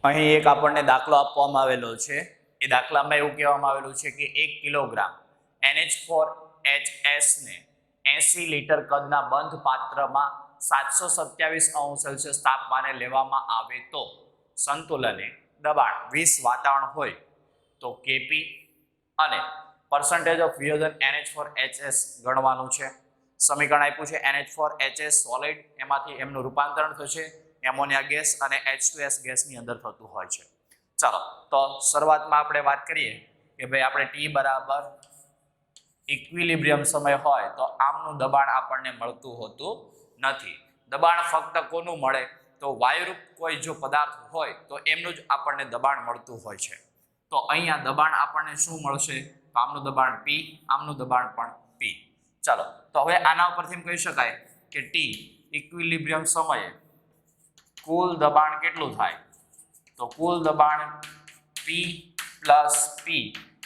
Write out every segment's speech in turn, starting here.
અહીં એક આપણને દાખલો આપવામાં આવેલો છે. એ દાખલામાં એવું કહેવામાં આવેલું છે કે 1 કિલોગ્રામ NH4HS ને 80 લીટર કદના બંધ પાત્રમાં 727°C તાપમાને લેવામાં આવે તો સંતુલને દબાણ 20 વાતાવરણ હોય તો કેપી અને percentage ઓફ વિયોજન NH4HS ગણવાનું છે. સમીકરણ આપ્યું છે NH4HS સોલિડ, એમાંથી એમનું રૂપાંતરણ થશે એમોનિયા ગેસ અને H2S ગેસની અંદર થતું હોય છે. ચાલો તો શરૂઆતમાં આપણે વાત કરીએ કે ભાઈ આપણે T બરાબર ઇક્વિલિબ્રિયમ સમય હોય તો આમનું દબાણ આપણને મળતું હોતું નથી. દબાણ ફક્ત કોનું મળે તો વાયુરૂપ કોઈ જો પદાર્થ હોય તો એમનું જ આપણને દબાણ મળતું હોય છે. તો અહીંયા દબાણ આપણને શું મળશે તો આમનું દબાણ P, આમનું દબાણ પણ P. ચાલો તો હવે આના ઉપરથી એમ કહી શકાય કે T ઇક્વિલિબ્રિયમ સમયે કુલ દબાણ કેટલું થાય તો કુલ દબાણ P પ્લસ P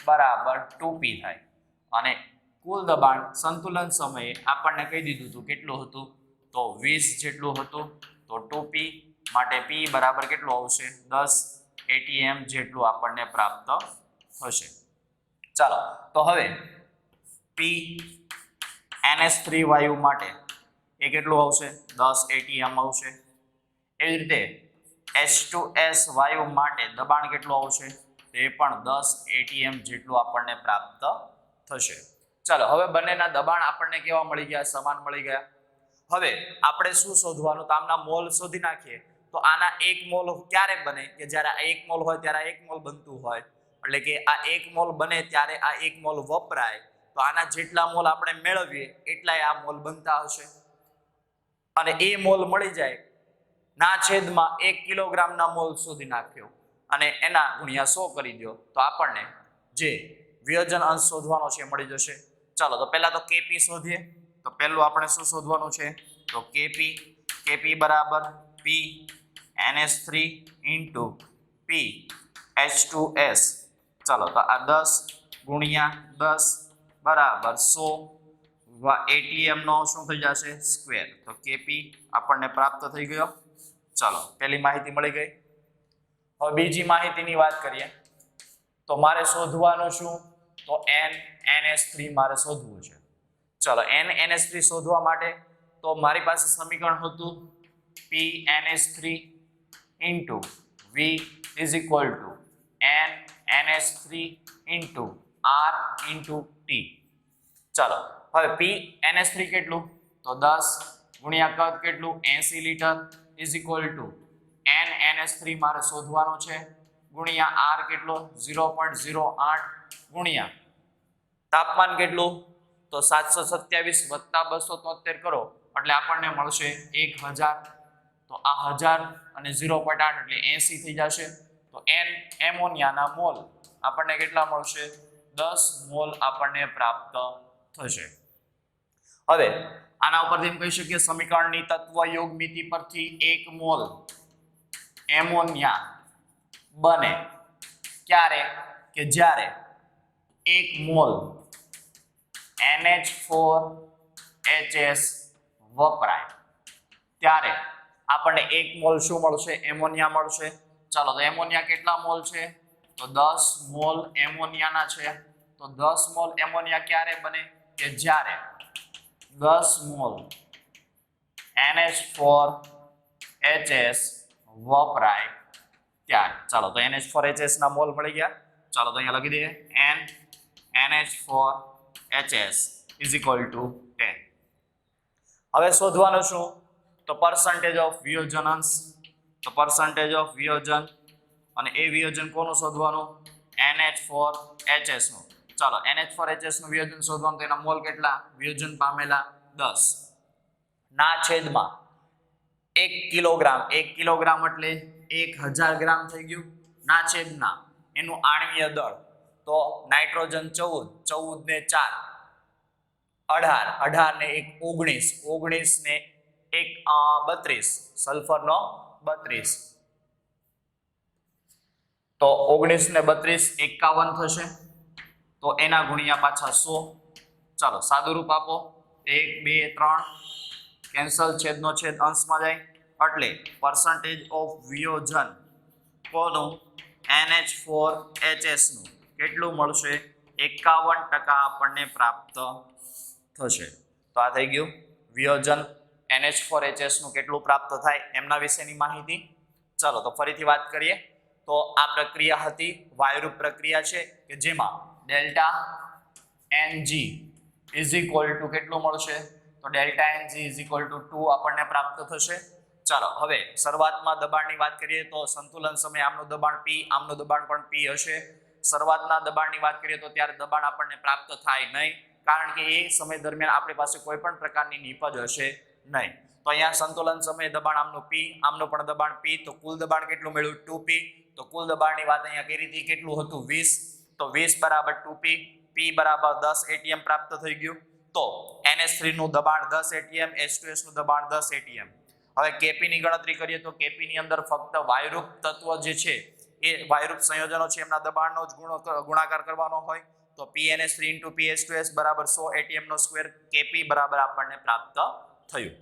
બરાબર 2P થાય અને કુલ દબાણ સંતુલન સમયે આપણને કહી દીધું હતું કેટલું હતું તો 20 જેટલું હતું. તો 2P માટે P બરાબર કેટલું આવશે 10 atm જેટલું આપણને પ્રાપ્ત થશે. ચાલો તો હવે P NH3 વાયુ માટે એ કેટલું આવશે 10 atm આવશે. એવી રીતે H2S વાયુ માટે દબાણ કેટલું આવશે તે પણ 10 atm જેટલું આપણને પ્રાપ્ત થશે. ચાલો હવે બંનેના દબાણ આપણને કેવા મળી ગયા સમાન મળી ગયા. હવે આપણે શું શોધવાનું તો આમના મોલ શોધી નાખીએ. તો આના 1 મોલ ક્યારે બને કે જ્યારે આ 1 મોલ હોય ત્યારે 1 મોલ બનતું હોય, એટલે કે આ 1 મોલ બને ત્યારે આ 1 મોલ વપરાય તો આના જેટલા મોલ આપણે મેળવીએ એટલાય આ મોલ બનતા હશે. અને એ મોલ મળી જાય ના છેદમાં 1 કિલોગ્રામના મોલ શોધી નાખ્યો અને એના ગુણ્યા 100 કરી દો તો આપણને જે વિયોજન અંશ શોધવાનો છે મળી જશે. ચાલો તો પહેલા તો કેપી શોધીએ. તો પહેલું આપણે શું શોધવાનું છે તો કેપી બરાબર P NH3 into P H2S. ચાલો તો આ 10 ગુણ્યા 10 બરાબર 100 atm નો શું થઈ જશે સ્ક્વેર. તો કેપી આપણને પ્રાપ્ત થઈ ગયો. ચાલો પહેલી માહિતી મળી ગઈ. હવે બીજી માહિતીની વાત કરીએ તો મારે શોધવાનું શું તો NH3 મારે શોધવું છે. ચલો NH3 શોધવા માટે તો મારી પાસે સમીકરણ હતું PNH3 into V is equal to NH3 into R into T. ચાલો હવે PNH3 કેટલું તો 10 ગુણ્યા કદ કેટલું 80 litre is equal to NH3 મારે શોધવાનું છે ગુણ્યા R કેટલો 0.08 ગુણ્યા તાપમાન કેટલું તો 727 વત્તા 273 કરો એટલે આપણને મળશે 1000. તો આ 1000 અને 0.8 એટલે 80 થઈ જશે. તો એમોનિયાના મોલ આપણને કેટલા મળશે 10 મોલ આપણને પ્રાપ્ત થશે. હવે આના ઉપરથી એમ કહી શકીએ સમીકરણની તત્વ યોગ મિતિ પરથી 1 મોલ એમોનિયા બને ક્યારે કે જ્યારે 1 મોલ NH4HS વપરાય ત્યારે આપણને 1 મોલ શું મળશે એમોનિયા મળશે. ચાલો તો એમોનિયા કેટલા મોલ છે તો 10 મોલ એમોનિયાના છે. તો 10 મોલ એમોનિયા ક્યારે બને કે જ્યારે 10 મોલ NH4HS વપરાય ત્યારે. ચાલો તો NH4HS ના મોલ મળી ગયા. ચાલો તો અહીંયા લખી દઈએ NH4HS is equal to 10. હવે શોધવાનું શું તો percentage of વિયોજન અંશ. તો percentage of વિયોજન અને એ વિયોજન કોનું શોધવાનું NH4HS નું. ચાલો NH4HS નું વિયોજન શોધવાનું તો એના મોલ કેટલા વિયોજન પામેલા 10 ના છેદમાં 1 કિલોગ્રામ. 1 કિલોગ્રામ એટલે 1000 ગ્રામ થઈ ગયું ના છેદના એનું આણ્વીય દળ તો નાઇટ્રોજન 14 ને 4 18 18 ને 1 19 19 ને 1 32 સલ્ફર નો 32 તો 19 ને 32 51 થશે. તો એના ગુણ્યા પાછા 100. ચાલો સાદું રૂપ આપો 1 2 3 કેન્સલ છેદનો છેદ અંશમાં જાય એટલે percentage of વિયોજન કોનું NH4HS નું કેટલું મળશે 51% આપણને પ્રાપ્ત થશે. તો આ થઈ ગયું વિયોજન NH4HS નું કેટલું પ્રાપ્ત થાય એમના વિશેની માહિતી. ચલો તો ફરીથી વાત કરીએ તો આ પ્રક્રિયા હતી વાયુરૂપ પ્રક્રિયા છે કે જેમાં delta Ng is equal two કેટલું મળશે તો delta Ng is equal two 2 આપણને પ્રાપ્ત થશે. ચાલો હવે શરૂઆતમાં દબાણની વાત કરીએ તો સંતુલન સમયે આમનું દબાણ P આમનું દબાણ પણ P હશે. શરૂઆતના દબાણની વાત કરીએ તો ત્યારે દબાણ આપણને પ્રાપ્ત થાય નહીં કારણ કે એ સમય દરમિયાન આપણી પાસે કોઈ પણ પ્રકારની નીપજ હશે નહીં. તો અહીંયા સંતુલન સમયે દબાણ આમનું P આમનું પણ દબાણ P તો કુલ દબાણ કેટલું મળ્યું 2P. તો કુલ દબાણની વાત અહીંયા કરી હતી કેટલું હતું 20 તો 20 બરાબર 2P P બરાબર 10 atm પ્રાપ્ત થઈ ગયું. તો NH3 નું દબાણ 10 atm H2S નું દબાણ 10 atm. હવે Kp ની ગણતરી કરીએ તો Kp ની અંદર ફક્ત વાયુરૂપ તત્વ જે છે એ વાયુરૂપ સંયોજનો છે એમના દબાણનો જ ગુણાકાર કરવાનો હોય તો PNH3 * PH2S બરાબર 100 atm નો સ્ક્વેર Kp બરાબર આપણને પ્રાપ્ત થયું.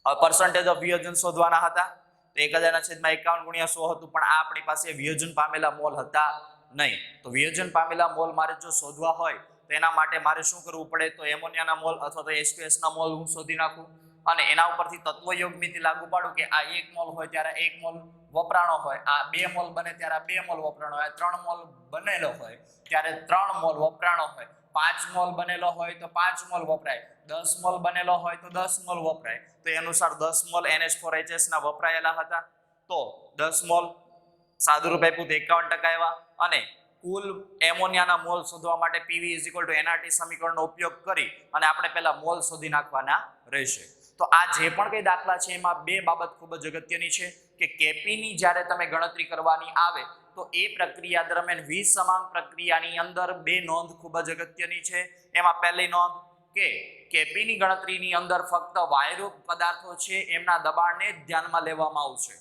હવે પર્સન્ટેજ ઓફ વિયોજન શોધવાના હતા તો 1000/51 × 100 હતું પણ આ આપણી પાસે વિયોજન પામેલા મોલ હતા નહીં. તો વિયોજન પામેલા મોલ મારે જો શોધવા હોય તો એના માટે મારે શું કરવું પડે તો એમોનિયાના મોલ અથવા તો H2S ના મોલ હું શોધી નાખું અને એના ઉપરથી તત્વયોગ મિતિ લાગુ પાડું કે આ 1 મોલ હોય ત્યારે 1 મોલ વપરાણો હોય, આ 2 મોલ બને ત્યારે 2 મોલ વપરાણો હોય, 3 મોલ બનેલો હોય ત્યારે 3 મોલ વપરાણો હોય, 5 મોલ બનેલો હોય તો 5 મોલ વપરાય, 10 મોલ બનેલો હોય તો 10 મોલ વપરાય. તો એ અનુસાર 10 મોલ NH4HS ના વપરાયેલા હતા. તો 10 મોલ સાદુરૂપ આપ્યું તો 51% આવ્યા અને કુલ એમોનિયાના મોલ શોધવા માટે PV = NRT સમીકરણનો ઉપયોગ કરી અને આપણે પહેલા મોલ શોધી નાખવાના રહેશે. તો આ જે પણ કઈ દાખલા છે એમાં બે બાબત ખૂબ જ અગત્યની છે કે Kp ની જ્યારે તમે ગણતરી કરવાની આવે તો એ પ્રક્રિયા દરમિયાન વિસમાંગ પ્રક્રિયાની અંદર બે નોંધ ખૂબ જ અગત્યની છે. એમાં પહેલી નોંધ કે Kp ની ગણતરીની અંદર ફક્ત વાયુરૂપ પદાર્થો છે એમના દબાણને જ ધ્યાનમાં લેવામાં આવશે.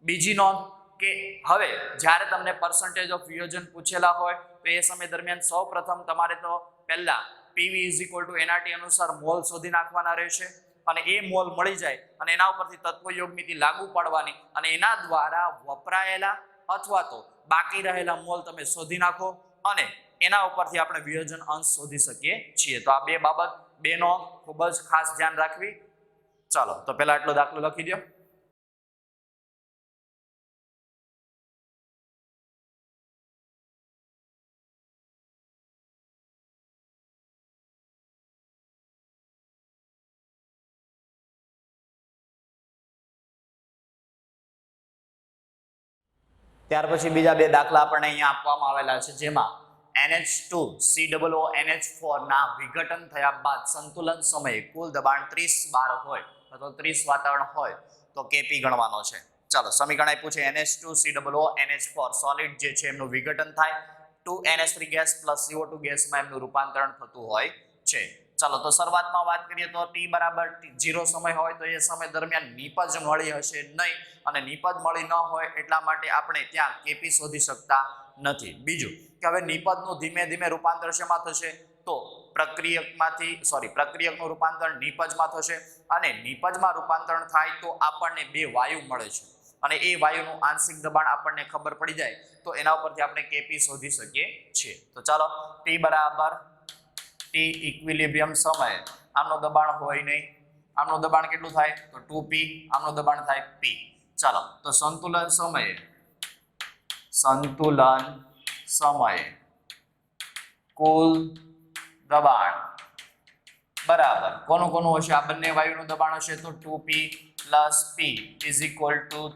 બીજી નોંધ કે હવે જ્યારે તમને પર્સન્ટેજ ઓફ વિયોજન પૂછેલા હોય તો એ સમય દરમિયાન સૌપ્રથમ તમારે તો પહેલા PV = NRT અનુસાર મોલ શોધી નાખવાના રહેશે અને એ મોલ મળી જાય અને એના ઉપરથી તત્વયોગ મિતિ લાગુ પાડવાની અને એના દ્વારા વપરાયેલા અથવા તો બાકી રહેલા મોલ તમે શોધી નાખો અને એના ઉપરથી આપણે વિયોજન અંશ શોધી શકીએ છીએ. તો આ બે બાબત બેનો ખૂબ જ ખાસ ધ્યાન રાખવી. ચાલો તો પહેલા આટલો દાખલો લખી દો. ત્યાર પછી બીજા બે દાખલા આપણને અહીંયા આપવામાં આવેલા છે જેમાં NH2COONH4 ના વિઘટન થયા બાદ સંતુલન સમયે કુલ દબાણ 30 બાર હોય અથવા 30 વાતાવરણ હોય તો Kp ગણવાનો છે. ચાલો સમીકરણ આપ્યું છે NH2COONH4 સોલિડ જે છે એમનું વિઘટન થાય 2NH3 ગેસ + CO2 ગેસમાં એમનું રૂપાંતરણ થતું હોય છે. ચાલો તો શરૂઆતમાં વાત કરીએ તો T બરાબર 0 સમય હોય તો એ સમય દરમિયાન નીપજ મળી હશે નહીં અને નીપજ મળી ન હોય એટલા માટે આપણે ત્યાં Kp શોધી શકતા નથી. બીજું કે હવે નીપજનું ધીમે ધીમે રૂપાંતર શેમાં થશે તો પ્રક્રિયકનું રૂપાંતર નીપજમાં થશે અને નીપજમાં રૂપાંતરણ થાય તો આપણને બે વાયુ મળે છે અને એ વાયુનું આંશિક દબાણ આપણને ખબર પડી જાય તો એના ઉપરથી આપણે Kp શોધી શકીએ છીએ. તો ચાલો T બરાબર T ઇક્વિલિબ્રિયમ સમયે આમનું દબાણ હોય નહીં, આમનું દબાણ કેટલું થાય તો 2P, આમનું દબાણ થાય P. ચાલો તો સંતુલન સમયે કુલ દબાણ બરાબર કોનું હશે આ બંને વાયુનું દબાણ હશે તો 2P + P =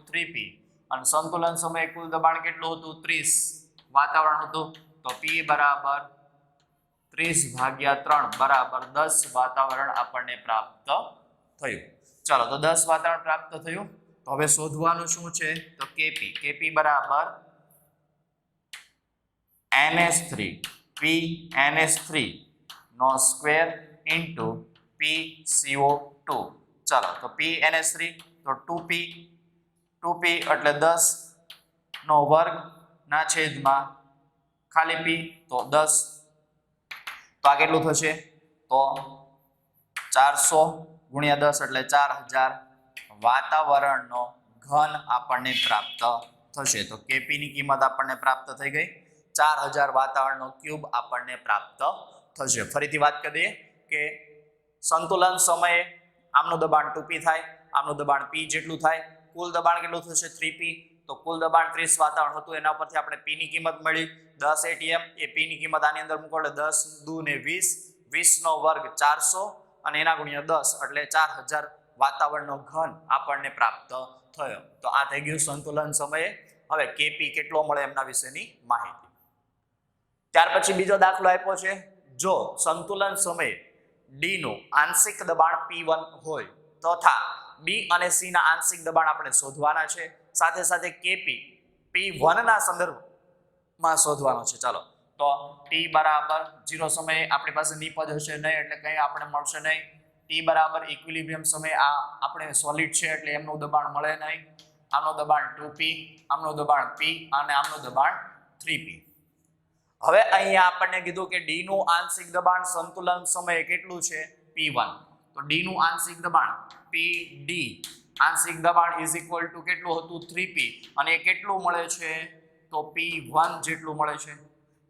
3P અને સંતુલન સમયે કુલ દબાણ કેટલું હતું 30 વાતાવરણ હતું તો P બરાબર 30/3 બરાબર 10 વાતાવરણ આપણને પ્રાપ્ત થયું. ચાલો તો 10 વાતાવરણ પ્રાપ્ત થયું. તો હવે શોધવાનું શું છે તો Kp બરાબર NH3 PNH3 નો સ્ક્વેર ઇન્ટુ PCO2. ચાલો તો PNH3 તો 2P એટલે 10 નો વર્ગ ના છેદમાં ખાલી P તો 10 તો આ કેટલું થશે તો 400 × 10 એટલે 4000 વાતાવરણનો ઘન આપણને પ્રાપ્ત થશે. તો કેપી ની કિંમત આપણને પ્રાપ્ત થઈ ગઈ 4000 વાતાવરણનો ક્યુબ આપણને પ્રાપ્ત થશે. ફરીથી વાત કરીએ કે સંતુલન સમયે આમનું દબાણ 2p થાય, આમનું દબાણ p જેટલું થાય, કુલ દબાણ કેટલું થશે 3p. તો કુલ દબાણ 30 વાતાવરણ હતું, એના પરથી આપણે p ની કિંમત મળી 10 atm. એ p ની કિંમત આની અંદર મૂકો એટલે 10 2 ને 20, 20 નો વર્ગ 400 અને એના ગુણ્યા 10 એટલે 4000 વાતાવરણનો ઘન આપણને પ્રાપ્ત થયો. તો આ થઈ ગયું સંતુલન સમયે. હવે કેપી કેટલો મળે એમના વિશેની માહિતી. ત્યાર પછી બીજો દાખલો આપ્યો છે, જો સંતુલન સમયે ડી નું આંશિક દબાણ P1 હોય તથા બી અને સી ના આંશિક દબાણ આપણે શોધવાના છે, સાથે સાથે કેપી P1 ના સંદર્ભમાં શોધવાનો છે. ચાલો તો T બરાબર 0 સમયે આપણી પાસે નિપજ હશે નહીં એટલે કંઈ આપણે મળશે નહીં. T બરાબર ઇક્વિલિબ્રિયમ સમયે આ આપણે સોલિડ છે એટલે એમનું દબાણ મળે નહીં. આમનું દબાણ 2p, આમનું દબાણ p અને આમનું દબાણ 3p. હવે અહીંયા આપણને કીધું કે ડી નું આંશિક દબાણ સંતુલન સમયે કેટલું છે P1. તો ડી નું આંશિક દબાણ PD આંશિક દબાણ ઇઝ ઇક્વલ ટુ કેટલું હતું 3p અને એ કેટલું મળે છે તો P1 જેટલું મળે છે.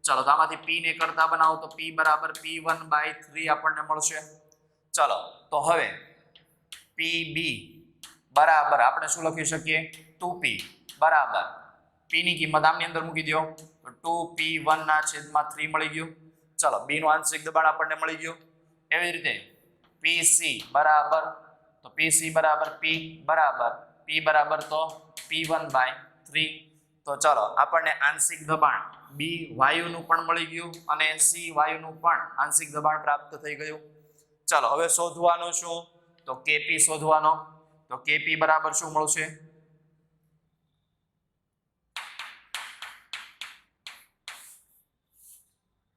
ચાલો તો આમાંથી p ને કરતા બનાવો તો p બરાબર P1/3 આપણને મળશે. ચાલો તો હવે PB બરાબર આપણે શું લખી શકીએ 2p બરાબર p ની કિંમત આમની અંદર મૂકી દો તો 2p1 ના છેદમાં 3 મળી ગયું. ચાલો b નું આંશિક દબાણ આપણને મળી ગયું. એવી રીતે PC બરાબર તો PC બરાબર p બરાબર p બરાબર તો P1/3. તો ચાલો આપણને આંશિક દબાણ b વાયુનું પણ મળી ગયું અને c વાયુનું પણ આંશિક દબાણ પ્રાપ્ત થઈ ગયું. ચાલો હવે શોધવાનું શું તો Kp શોધવાનો. તો Kp બરાબર શું મળશે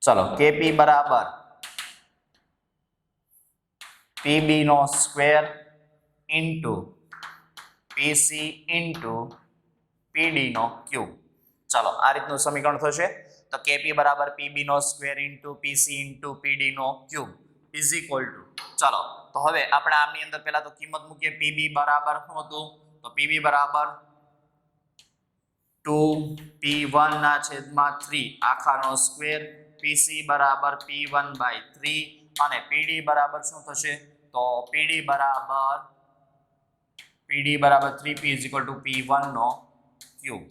ચાલો Kp બરાબર Pb નો square into Pc into Pd નો ક્યુબ. ચાલો આ રીતનું સમીકરણ થશે. તો Kp બરાબર Pb નો square into Pc into Pd નો ક્યુબ ઇઝ ઇક્વલ ટુ ચાલો તો હવે આપણે આમની અંદર પહેલા તો કિંમત મૂકીએ. Pb બરાબર શું હતું તો Pb બરાબર 2p1 ના છેદમાં 3 આખાનો સ્ક્વેર, Pc બરાબર P1/3 અને Pd બરાબર શું થશે તો Pd બરાબર 3p P1 નો ક્યુબ.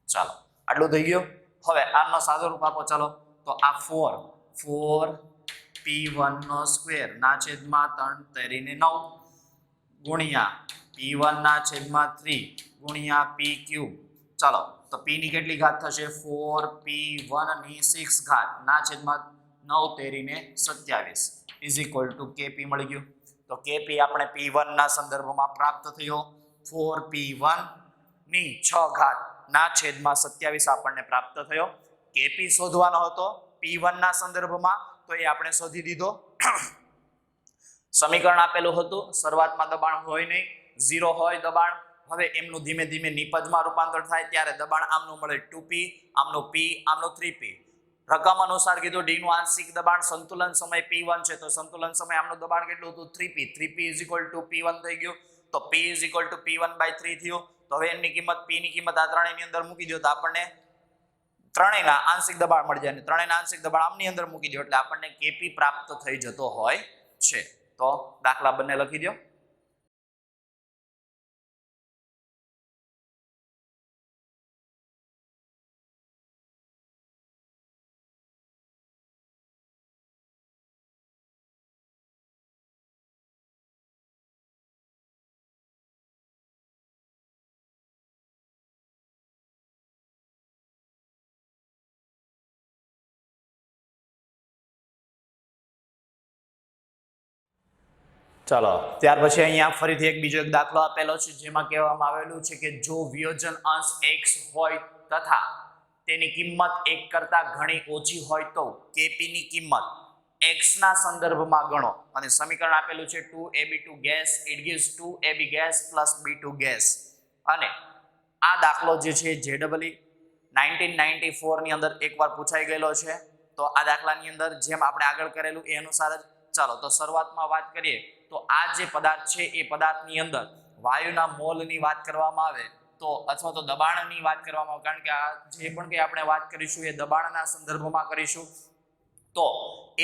ચાલો આટલું થઈ ગયું. હવે આનો સાદો રૂપ આપો. ચાલો તો આ 4p1 નો સ્ક્વેર ના છેદમાં 3 તેરીને 9 ગુણ્યા p1 ના છેદમાં 3 ગુણ્યા p ક્યુબ. ચાલો તો p ની કેટલી ઘાત થશે 4p1 ની 6 ઘાત ના છેદમાં 9 તેરીને 27 ઇઝ ઇક્વલ ટુ Kp મળી ગયું. તો Kp આપણે P1 ના સંદર્ભમાં પ્રાપ્ત થયો 4p1 ની 6 ઘાત ના છેદમાં 27 આપણને પ્રાપ્ત થયો. Kp શોધવાનો હતો P1 ના સંદર્ભમાં તો એ આપણે શોધી દીધો. સમીકરણ આપેલું હતું શરૂઆતમાં દબાણ હોય નહીં 0 હોય દબાણ. હવે એમનું ધીમે ધીમે નિપજમાં રૂપાંતર થાય ત્યારે દબાણ આમનું મળે 2p, આમનું p, આમનું 3p. રકમ અનુસાર કીધું ડી નું આંશિક દબાણ સંતુલન સમય P1 છે તો સંતુલન સમય આમનું દબાણ કેટલું હતું 3p. 3p is equal two P1 થઈ ગયું. તો p is equal two P1/3 થયું. તો હવે એમની કિંમત p ની કિંમત આ ત્રણેયની અંદર મૂકી દો તો આપણને ત્રણેયના આંશિક દબાણ મળી જાય અને ત્રણેયના આંશિક દબાણ આમની અંદર મૂકી દો એટલે આપણને Kp પ્રાપ્ત થઈ જતો હોય છે. તો દાખલા બંને લખી દો. ચાલો ત્યાર પછી અહીંયા ફરીથી બીજો એક દાખલો આપેલો છે જેમાં કહેવામાં આવેલું છે કે જો વિયોજન અંશ x હોય તથા તેની કિંમત 1 કરતા ઘણી ઓછી હોય તો Kp ની કિંમત x ના સંદર્ભમાં ગણો. અને સમીકરણ આપેલું છે 2ab2 gas it gives 2ab gas plus b2 gas. અને આ દાખલો જે છે JEE 1994 ની અંદર એકવાર પૂછાઈ ગયેલો છે. તો આ દાખલાની અંદર જેમ આપણે આગળ કરેલું એ અનુસાર જ ચાલો તો શરૂઆતમાં વાત કરીએ તો આ જે પદાર્થ છે એ પદાર્થની અંદર વાયુના મોલની વાત કરવામાં આવે તો અથવા તો દબાણની વાત કરવામાં આવે, કારણ કે આ જે પણ કંઈ આપણે વાત કરીશું એ દબાણના સંદર્ભમાં કરીશું. તો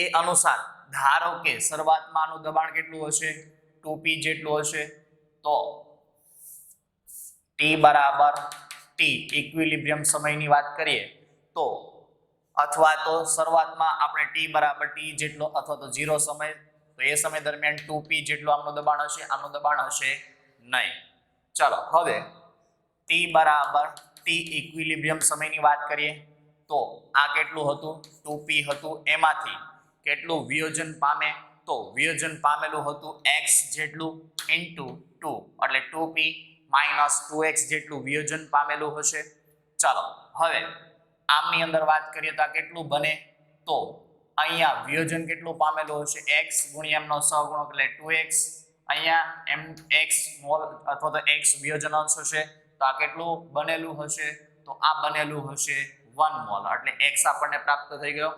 એ અનુસાર ધારો કે શરૂઆતમાં આનું દબાણ કેટલું હશે, 2p જેટલું હશે. તો t બરાબર t ઇક્વિલિબ્રિયમ સમયની વાત કરીએ તો, અથવા તો શરૂઆતમાં આપણે t બરાબર t જેટલો અથવા તો 0 સમય, તો એ સમય દરમિયાન 2p જેટલું આમનું દબાણ હશે, આમનું દબાણ હશે નહીં. ચાલો હવે t બરાબર t ઇક્વિલિબ્રિયમ સમયની વાત કરીએ તો આ કેટલું હતું, 2p હતું. એમાંથી કેટલું વિયોજન પામે, તો વિયોજન પામેલું હતું x જેટલું ઇન્ટુ 2, એટલે 2p માઇનસ 2x જેટલું વિયોજન પામેલું હશે. ચાલો હવે આમની અંદર વાત કરીએ તો આ કેટલું બને, તો અહીંયા વિયોજન કેટલું પામેલું હશે, x ગુણ્યા એમનો સહગુણક એટલે 2x. અહીંયા એમ x મોલ અથવા તો x વિયોજન અંશ હશે, તો આ કેટલું બનેલું હશે, તો આ બનેલું હશે 1 મોલ, એટલે x આપણને પ્રાપ્ત થઈ ગયો.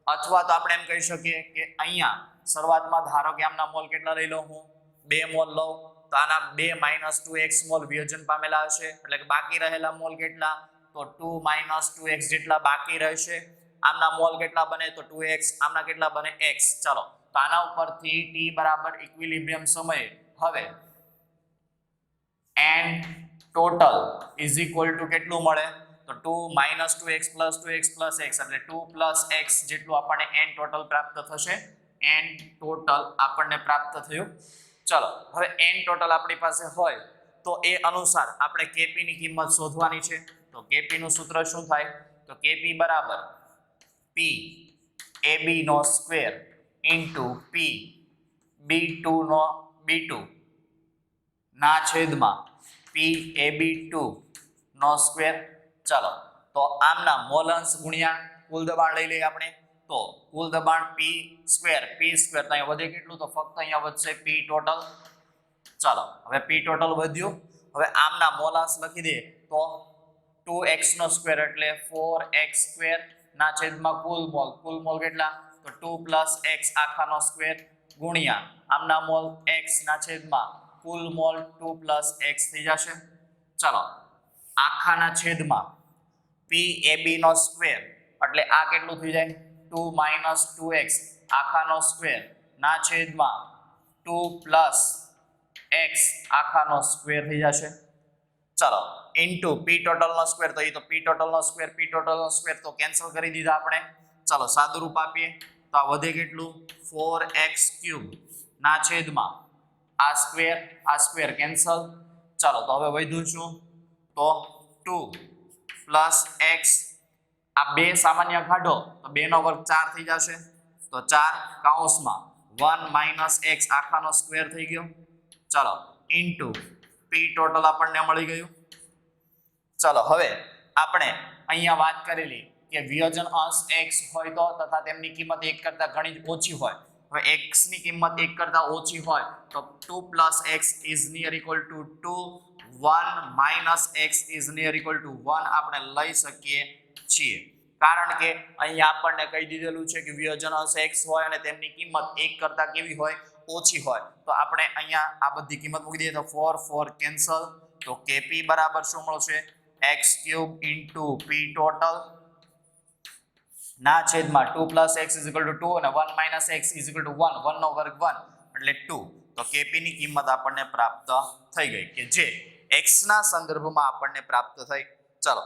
અથવા તો આપણે એમ કહી શકીએ કે અહીંયા શરૂઆતમાં ધારો કે આમના મોલ કેટલા લઈ લઉં, હું 2 મોલ લઉં, તો આના 2 માઇનસ 2x મોલ વિયોજન પામેલા હશે, એટલે કે બાકી રહેલા મોલ કેટલા, તો 2 માઇનસ 2x જેટલા બાકી રહેશે. આમના મોલ કેટલા બને, તો 2x, આમના કેટલા બને x. ચાલો તો આના ઉપરથી t બરાબર ઇક્વિલિબ્રિયમ સમયે હવે n total is equal two કેટલું મળે, તો 2 minus 2x plus 2x plus x, એટલે 2 પ્લસ x જેટલું આપણને n ટોટલ પ્રાપ્ત થશે. n ટોટલ આપણને પ્રાપ્ત થયું. ચલો હવે n ટોટલ આપણી પાસે હોય તો એ અનુસાર આપણે kp ની કિંમત શોધવાની છે. તો kp નું સૂત્ર શું થાય, તો kp બરાબર p ab નો સ્ક્વેર ઇન્ટુ p b2 નો b2 ના છેદમાં p ab2 નો સ્ક્વેર. ચાલો તો આમના મોલ અંશ ગુણ્યા કુલ દબાણ લઈ લઈએ આપણે, તો કુલ દબાણ p સ્ક્વેર તો અહીંયા વધે કેટલું, તો ફક્ત અહીંયા વધશે p ટોટલ. ચાલો હવે p ટોટલ વધ્યું. હવે આમના મોલ અંશ લખી દઈએ તો 2x નો સ્ક્વેર એટલે 4x સ્ક્વેર ના છેદમાં કુલ મોલ કેટલા, તો 2 પ્લસ x આખાનો સ્ક્વેર ગુણ્યા આમના મોલ x ના છેદમાં કુલ મોલ 2 પ્લસ x થઈ જશે. ચાલો આખાના છેદમાં p ab નો સ્ક્વેર એટલે આ કેટલું થઈ જાય, 2 માઇનસ 2x આખાનો સ્ક્વેર ના છેદમાં 2 પ્લસ x આખાનો સ્ક્વેર થઈ જશે. ચાલો ઇન્ટુ p ટોટલ નો સ્ક્વેર, તો એ તો p ટોટલ નો સ્ક્વેર તો કેન્સલ કરી દીધા આપણે. ચાલો સાદું રૂપ આપીએ તો આ વધે કેટલું, 4x ક્યુબ ના છેદમાં આ સ્ક્વેર કેન્સલ. ચાલો તો હવે વધ્યું શું, તો 2 પ્લસ x, આ 2 સામાન્ય કાઢો તો 2 નો વર્ગ 4 થઈ જશે, તો 4 કૌંસમાં 1 માઇનસ x આખાનો સ્ક્વેર થઈ ગયો. ચાલો ઇન્ટુ p ટોટલ આપણને મળી ગયું. ચાલો હવે આપણે અહીંયા વાત કરેલી કે વિયોજન અંશ x હોય તો તથા તેમની કિંમત 1 કરતા ઘણી ઓછી હોય. હવે x ની કિંમત 1 કરતા ઓછી હોય તો 2 plus x is near equal to 2, 1 minus x is near equal to 1 આપણે લઈ શકીએ છીએ. કારણ કે અહીંયા આપણને કહી દીધેલું છે કે વિયોજન અંશ x હોય અને તેમની કિંમત 1 કરતા કેવી હોય, ઓછી હોય. તો આપણે અહીંયા આ બધી કિંમત મૂકી દઈએ તો 4 કેન્સલ. તો kp બરાબર શું મળશે, x cube into p total ના છેદમાં 2 plus x is equal two 2 અને 1 minus x is equal two 1, 1 નો વર્ગ 1 એટલે 2. તો kp ની કિંમત આપણને પ્રાપ્ત થઈ ગઈ કે જે x ના સંદર્ભમાં આપણને પ્રાપ્ત થઈ. ચાલો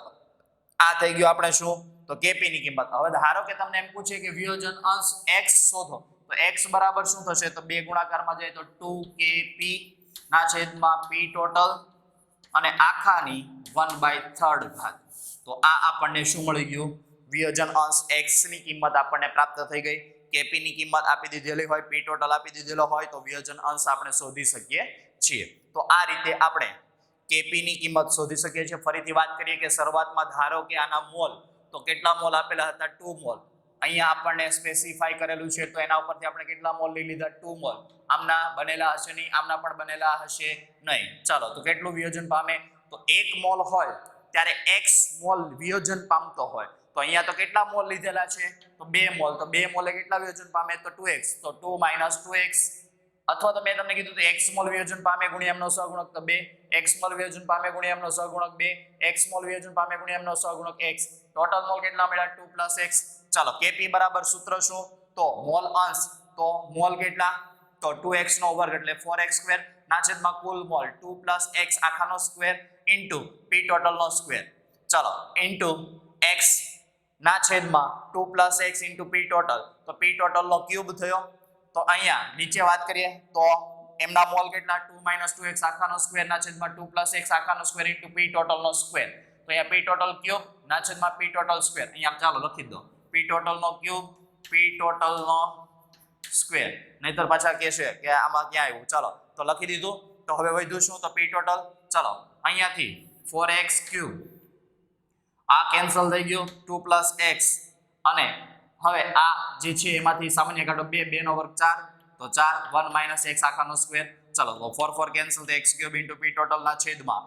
આ થઈ ગયું આપણે શું, તો kp ની કિંમત. હવે ધારો કે તમને એમ પૂછે કે વિયોજન અંશ x શોધો, તો x બરાબર શું થશે, તો 2 ગુણાકારમાં જાય તો 2kp ના છેદમાં p ટોટલ અને આખાની 1/3 ઘાત. તો આ આપણને શું મળી ગયું, વિયોજન અંશ x ની કિંમત આપણને પ્રાપ્ત થઈ ગઈ. kp ની કિંમત આપી દીધેલી હોય, p ટોટલ આપી દીધેલો હોય તો વિયોજન અંશ આપણે શોધી શકીએ છીએ. તો આ રીતે આપણે kp ની કિંમત શોધી શકીએ છીએ. ફરીથી વાત કરીએ કે શરૂઆતમાં ધારો કે આના મોલ, તો કેટલા મોલ આપેલા હતા, 2 મોલ. અહીંયા આપણને સ્પેસિફાઈ કરેલું છે તો એના ઉપરથી આપણે કેટલા મોલ લઈ લીધા, 2 મોલ. આમના બનેલા હશે નહીં, આમના પણ બનેલા હશે નહીં. ચાલો તો કેટલું વિયોજન પામે, તો 1 મોલ હોય ત્યારે x મોલ વિયોજન પામતો હોય. તો અહીંયા તો કેટલા મોલ લીધેલા છે, તો 2 મોલ. તો 2 મોલે કેટલા વિયોજન પામે, તો 2x. તો 2 માઇનસ 2x અથવા તો મેં તમને કીધું તો x મોલ વિયોજન પામે ગુણ્યા એમનો સહગુણક તો 2, x મોલ વિયોજન પામે ગુણ્યા એમનો સહગુણક 2, x મોલ વિયોજન પામે ગુણ્યા એમનો સહગુણક x, ટોટલ મોલ કેટલા મળ્યા 2 + x. ચાલો Kp બરાબર સૂત્ર શું? તો મોલ અંશ, તો મોલ કેટલા? તો 2x નો વર્ગ એટલે 4x² ના છેદમાં કુલ મોલ 2 + x આખાનો સ્ક્વેર ઇન્ટુ p ટોટલ નો સ્ક્વેર. ચાલો ઇન્ટુ x ના છેદમાં 2 + x ઇન્ટુ p ટોટલ, તો p ટોટલ નો ક્યુબ થયો. તો અહીંયા નીચે વાત કરીએ તો એમના મોલ કેટલા 2 - 2x આખાનો સ્ક્વેર ના છેદમાં 2 + x આખાનો સ્ક્વેર ઇન્ટુ p ટોટલ નો સ્ક્વેર. તો અહીંયા p ટોટલ ક્યુબ ના છેદમાં p ટોટલ સ્ક્વેર, અહીંયા ચાલો લખી દો p ટોટલ નો ક્યુબ p ટોટલ નો સ્ક્વેર, નહીતર પાછા કહેશે કે આમાં ક્યાં આવ્યું. ચાલો તો લખી દીધું. તો હવે વધ્યું શું? તો p ટોટલ. ચાલો અહીંયાથી 4x³ આ કેન્સલ થઈ ગયું 2 + x, અને હવે આ જે છે એમાંથી સામાન્ય કાઢો 2, 2 નો વર્ગ 4, તો 4 1 - x આખાનો સ્ક્વેર. ચાલો તો 4 4 કેન્સલ, તો x³ ઇન્ટુ p ટોટલ ના છેદમાં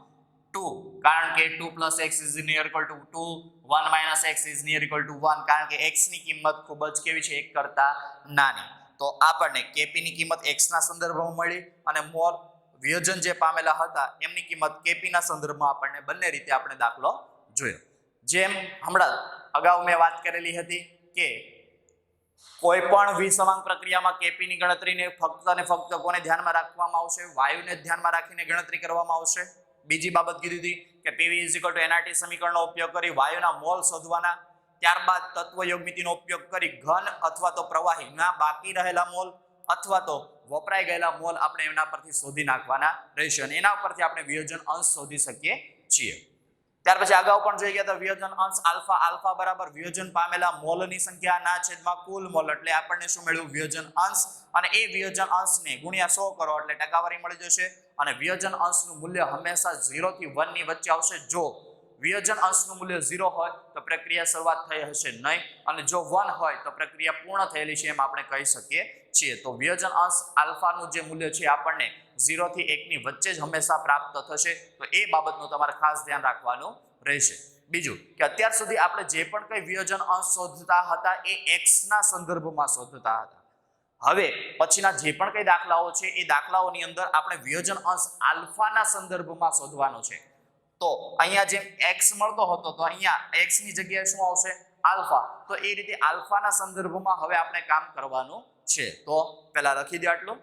2, કારણ કે 2 + x is near equal to 2, 1 - x is near equal to 1, કારણ કે x ની કિંમત ખૂબ જ કેવી છે? 1 કરતા નાની. તો આપણને kp ની કિંમત x ના સંદર્ભમાં મળી, અને મોલ વિયોજન જે પામેલા હતા એમની કિંમત kp ના સંદર્ભમાં આપણને બંને રીતે આપણે દાખલો જોયો. જેમ હમણાં અગાઉ મેં વાત કરેલી હતી કે કોઈ પણ વિસમાંક પ્રક્રિયામાં kp ની ગણતરીને ફક્ત અને ફક્ત કોને ધ્યાનમાં રાખવામાં આવશે? વાયુને ધ્યાનમાં રાખીને ગણતરી કરવામાં આવશે. બીજી બાબત કીધી હતી કે pv = nRT સમીકરણનો ઉપયોગ કરી વાયુના મોલ શોધવાના, ત્યારબાદ તત્વયોગ મિતિનો ઉપયોગ કરી ઘન અથવા તો પ્રવાહીના બાકી રહેલા મોલ અથવા તો વપરાઈ ગયેલા મોલ આપણે એના પરથી શોધી નાખવાના રહેશે, અને એના પરથી આપણે વિયોજન અંશ શોધી શકીએ છીએ. ત્યાર પછી અગાઉ પણ જોઈ ગયા તો વિયોજન અંશ આલ્ફા, આલ્ફા બરાબર વિયોજન પામેલા મોલની સંખ્યા ના છેદમાં કુલ મોલ, એટલે આપણને શું મળ્યું? વિયોજન અંશ. અને એ વિયોજન અંશને ગુણ્યા 100 કરો એટલે ટકાવારી મળી જશે. અને વિયોજન અંશનું મૂલ્ય હંમેશા 0 થી 1 ની વચ્ચે આવશે. જો વિયોજન અંશનું મૂલ્ય 0 હોય તો પ્રક્રિયા શરૂઆત થઈ હશે નહીં, અને જો 1 હોય તો પ્રક્રિયા પૂર્ણ થયેલી છે એમ આપણે કહી શકીએ છીએ. તો વિયોજન અંશ આલ્ફાનું જે મૂલ્ય છે આપણને 0 થી 1 ની વચ્ચે જ હંમેશા પ્રાપ્ત થશે. તો એ બાબતનું તમારે ખાસ ધ્યાન રાખવાનું રહેશે. બીજું કે અત્યાર સુધી આપણે જે પણ કંઈ વિયોજન અંશ શોધતા હતા એ x ના સંદર્ભમાં શોધતા હતા. હવે પછીના જે પણ કંઈ દાખલાઓ છે એ દાખલાઓની અંદર આપણે વિયોજન અંશ આલ્ફાના સંદર્ભમાં શોધવાનો છે. તો અહીંયા જેમ x મળતો હતો તો અહીંયા x ની જગ્યાએ શું આવશે? આલ્ફા. તો એ રીતે આલ્ફાના સંદર્ભમાં હવે આપણે કામ કરવાનું છે. તો પહેલા લખી દે આટલું.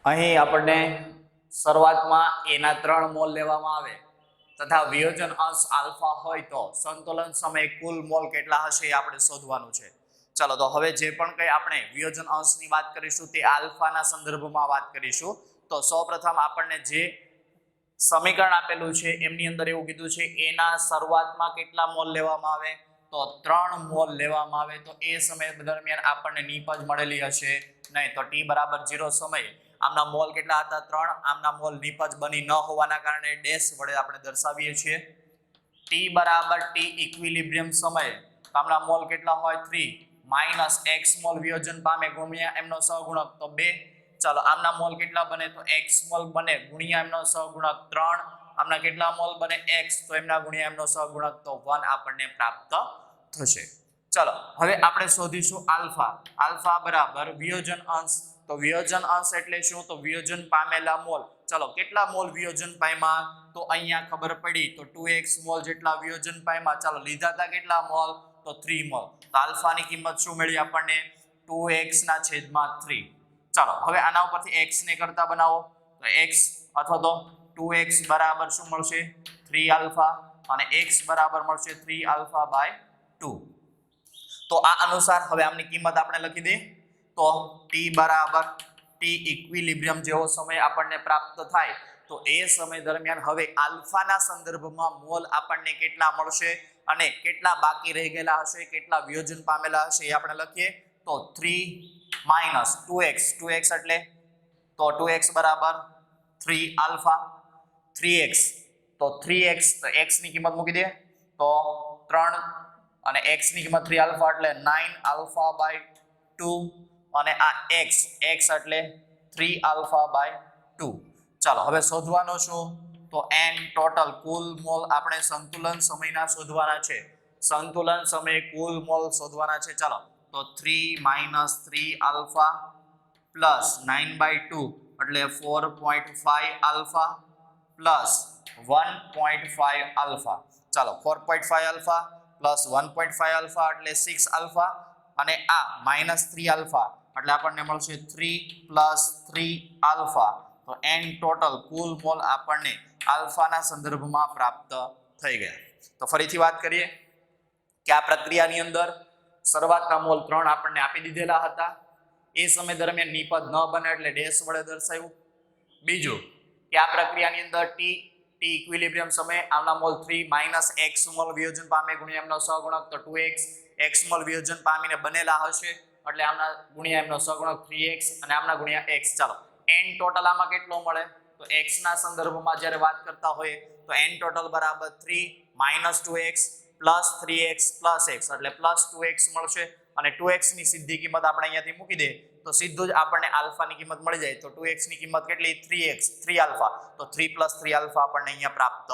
અહીં આપણને શરૂઆતમાં એના 3 મોલ લેવામાં આવે તથા વિયોજન અંશ આલ્ફા હોય તો સંતુલન સમયે કુલ મોલ કેટલા હશે એ આપણે શોધવાનું છે. ચાલો તો હવે જે પણ કંઈ આપણે વિયોજન અંશની વાત કરીશું તે આલ્ફાના સંદર્ભમાં વાત કરીશું. તો સૌપ્રથમ આપણને જે સમીકરણ આપેલું છે એમની અંદર એવું કીધું છે એના શરૂઆતમાં કેટલા મોલ લેવામાં આવે? તો 3 મોલ લેવામાં આવે. તો એ સમય દરમિયાન આપણને નીપજ મળેલી હશે નહીં. તો t = 0 સમયે આમના મોલ કેટલા હતા? 3. આમના મોલ નીપજ બની ન હોવાના કારણે ડેશ વડે આપણે દર્શાવીએ છીએ. t = t ઇક્વિલિબ્રિયમ સમયે આમના મોલ કેટલા હોય? 3 - x મોલ વિયોજન પામે ગુણ્યા એમનો સહગુણક તો 2. ચાલો આમના મોલ કેટલા બને? તો x મોલ બને ગુણ્યા એમનો સહગુણક 3. આમના કેટલા મોલ બને? x, તો એમના ગુણ્યા એમનો સહગુણક તો 1 આપણને પ્રાપ્ત થશે. ચાલો હવે આપણે શોધીશું આલ્ફા. આલ્ફા બરાબર વિયોજન અંશ. તો વિયોજન અંશ એટલે શું? તો વિયોજન પામેલા મોલ. ચાલો કેટલા મોલ વિયોજન પામ્યા? તો અહીંયા ખબર પડી તો 2x મોલ જેટલા વિયોજન પામ્યા. ચાલો લીધા હતા કેટલા મોલ? તો 3 મોલ. તો આલ્ફાની કિંમત શું મળી આપણને? 2x ના છેદમાં 3. ચાલો હવે આના ઉપરથી x ને કરતા બનાવો. તો x અથવા તો 2x બરાબર શું મળશે? 3 આલ્ફા, અને x બરાબર મળશે 3 આલ્ફા/2. તો આ અનુસાર હવે આમની કિંમત આપણે લખી દઈએ. તો t બરાબર t ઇક્વિલિબ્રિયમ જેવો સમય આપણને પ્રાપ્ત થાય તો એ સમય દરમિયાન હવે આલ્ફાના સંદર્ભમાં મોલ આપણને કેટલા મળશે અને કેટલા બાકી રહી ગયેલા હશે, કેટલા વિયોજન પામેલા હશે એ આપણે લખીએ. તો 3 - 2x, 2x એટલે તો 2x બરાબર 3 આલ્ફા 3x તો 3x તો x ની કિંમત મૂકી દે તો 3 અને x ની કિંમત 3 આલ્ફા એટલે 9 આલ્ફા બાય 2 અને આ x એટલે 3 આલ્ફા બાય 2. ચાલો હવે શોધવાનું શું તો n ટોટલ કુલ મોલ આપણે સંતુલન સમયના શોધવાના છે. સંતુલન સમય કુલ મોલ શોધવાના છે. ચાલો તો 3 - 3 આલ્ફા પ્લસ 9/2 એટલે 4.5 આલ્ફા પ્લસ 1.5 આલ્ફા. ચાલો 4.5 આલ્ફા પ્લસ 1.5 આલ્ફા એટલે 6 આલ્ફા અને આ -3 આલ્ફા એટલે આપણને મળશે 3 + 3 આલ્ફા. તો n ટોટલ કુલ મોલ આપણને આલ્ફાના સંદર્ભમાં પ્રાપ્ત થઈ ગયા. તો ફરીથી વાત કરીએ કે આ પ્રક્રિયાની અંદર શરૂઆતના મોલ 3 આપણને આપી દીધેલા હતા. એ સમય દરમિયાન નિપદ ન બને એટલે ડેશ વડે દર્શાવ્યું. બીજું કે આ પ્રક્રિયાની અંદર t ઇક્વિલિબ્રિયમ સમયે આમના મોલ 3 - x મોલ વિયોજન પામે ગુણ્યા એમનો સહગુણક તો 2x x મોલ વિયોજન પામીને બનેલા હશે એટલે આમના ગુણ્યા એમનો સહગુણક 3x અને આમના ગુણ્યા x. ચાલો n ટોટલ આમાં કેટલો મળે તો x ના સંદર્ભમાં જ્યારે વાત કરતા હોય તો n ટોટલ બરાબર 3 - 2x plus 3x plus x એટલે પ્લસ 2x મળશે અને 2x ની સીધી કિંમત આપણે અહીંયાથી મૂકી દે તો સીધું જ આપણને આલ્ફાની કિંમત મળી જાય. તો 2x ની કિંમત કેટલી 3x 3 આલ્ફા તો 3 + 3 આલ્ફા આપણને અહીંયા પ્રાપ્ત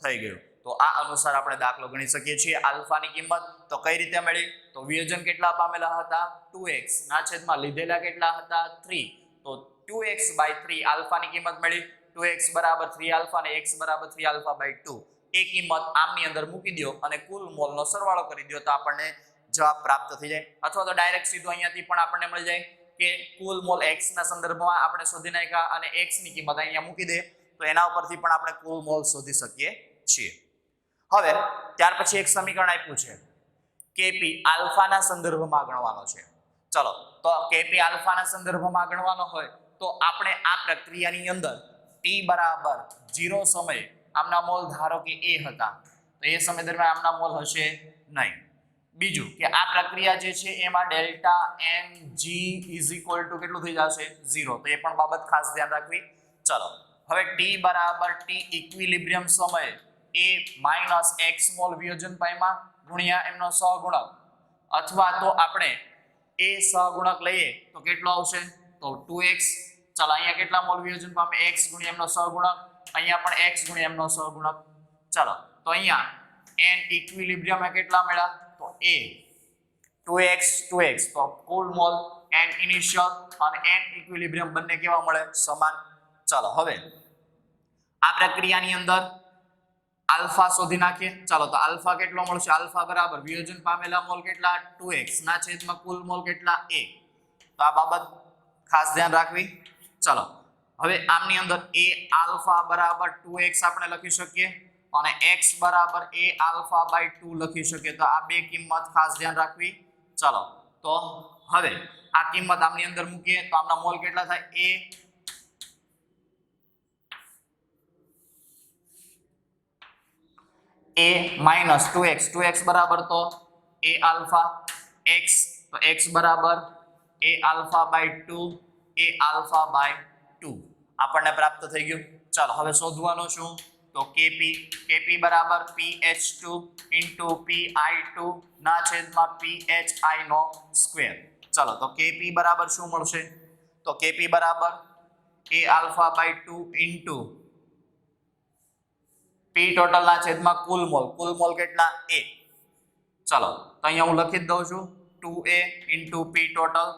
થઈ ગયું. તો આ અનુસાર આપણે દાખલો ગણી શકીએ છીએ. આલ્ફાની કિંમત તો કઈ રીતે મળી તો વિયોજન કેટલા પામેલા હતા 2x ના છેદમાં લીધેલા કેટલા હતા 3 તો 2x/3 આલ્ફાની કિંમત મળી. 2x = 3 આલ્ફા અને x = 3 આલ્ફા/2 એ કિંમત આમની અંદર મૂકી દો અને કુલ મોલનો સરવાળો કરી દો તો આપણને જવાબ પ્રાપ્ત થઈ જાય. અથવા તો ડાયરેક્ટ સીધો અહીંયાથી પણ આપણને મળી જાય કે કુલ મોલ x ના સંદર્ભમાં આપણે શોધી નાખ્યા અને x ની કિંમત અહીંયા મૂકી દે તો એના ઉપરથી પણ આપણે કુલ મોલ શોધી શકીએ છીએ. હવે ત્યાર પછી એક સમીકરણ આપ્યું છે Kp આલ્ફાના સંદર્ભમાં ગણવાનો છે. ચલો તો Kp આલ્ફાના સંદર્ભમાં ગણવાનો હોય તો આપણે આ પ્રક્રિયાની અંદર t બરાબર 0 સમયે આમના મોલ ધારો કે a હતા તો એ સમય દરમિયાન આમના મોલ હશે નહીં. બીજું કે આ પ્રક્રિયા જે છે એમાં ડેલ્ટા Mg = કેટલું થઈ જશે 0 તો એ પણ બાબત ખાસ ધ્યાન રાખવી. ચલો હવે t બરાબર t ઇક્વિલિબ્રિયમ સમયે a - x મોલ વિયોજન પામ્યા ગુણ્યા એમનો સહગુણક અથવા તો આપણે એ સહગુણક લઈએ તો કેટલો આવશે તો 2x. ચાલો અહીંયા કેટલા મોલ વિયોજન પામે x ગુણ્યા એમનો સહગુણક અહીંયા પણ x ગુણ્યા એમનો સહગુણક. ચાલો તો અહીંયા n ઇક્વિલિબ્રિયમ કેટલા મળ્યા તો a 2x તો કુલ મોલ n ઇનિશિયલ અને n ઇક્વિલિબ્રિયમ બંને કેવા મળે સમાન. ચાલો હવે આ પ્રક્રિયાની અંદર આલ્ફા શોધી નાખીએ. ચાલો તો આલ્ફા કેટલો મળશે આલ્ફા બરાબર વિયોજન પામેલા મોલ કેટલા 2x ના છેદમાં કુલ મોલ કેટલા a. તો આ બાબત ખાસ ધ્યાન રાખવી. ચાલો હવે આમની અંદર a આલ્ફા બરાબર 2x આપણે લખી શકીએ અને x બરાબર a આલ્ફા/2 લખી શકીએ. તો આ બે કિંમત ખાસ ધ્યાન રાખવી. ચાલો તો હવે આ કિંમત આમની અંદર મૂકીએ તો આમના મોલ કેટલા થાય a - 2x બરાબર તો a આલ્ફા x તો x બરાબર a આલ્ફા/2 a આલ્ફા/2 આપણને પ્રાપ્ત થઈ ગયું. ચાલો હવે શોધવાનું શું તો Kp બરાબર pH2 * pi2 ના છેદમાં phi નો સ્ક્વેર. ચાલો તો Kp બરાબર શું મળશે તો Kp બરાબર a આલ્ફા/2 * p ટોટલ ના છેદમાં કુલ મોલ કેટલા a. ચાલો તો અહીંયા હું લખી દઉં છું 2a * p ટોટલ.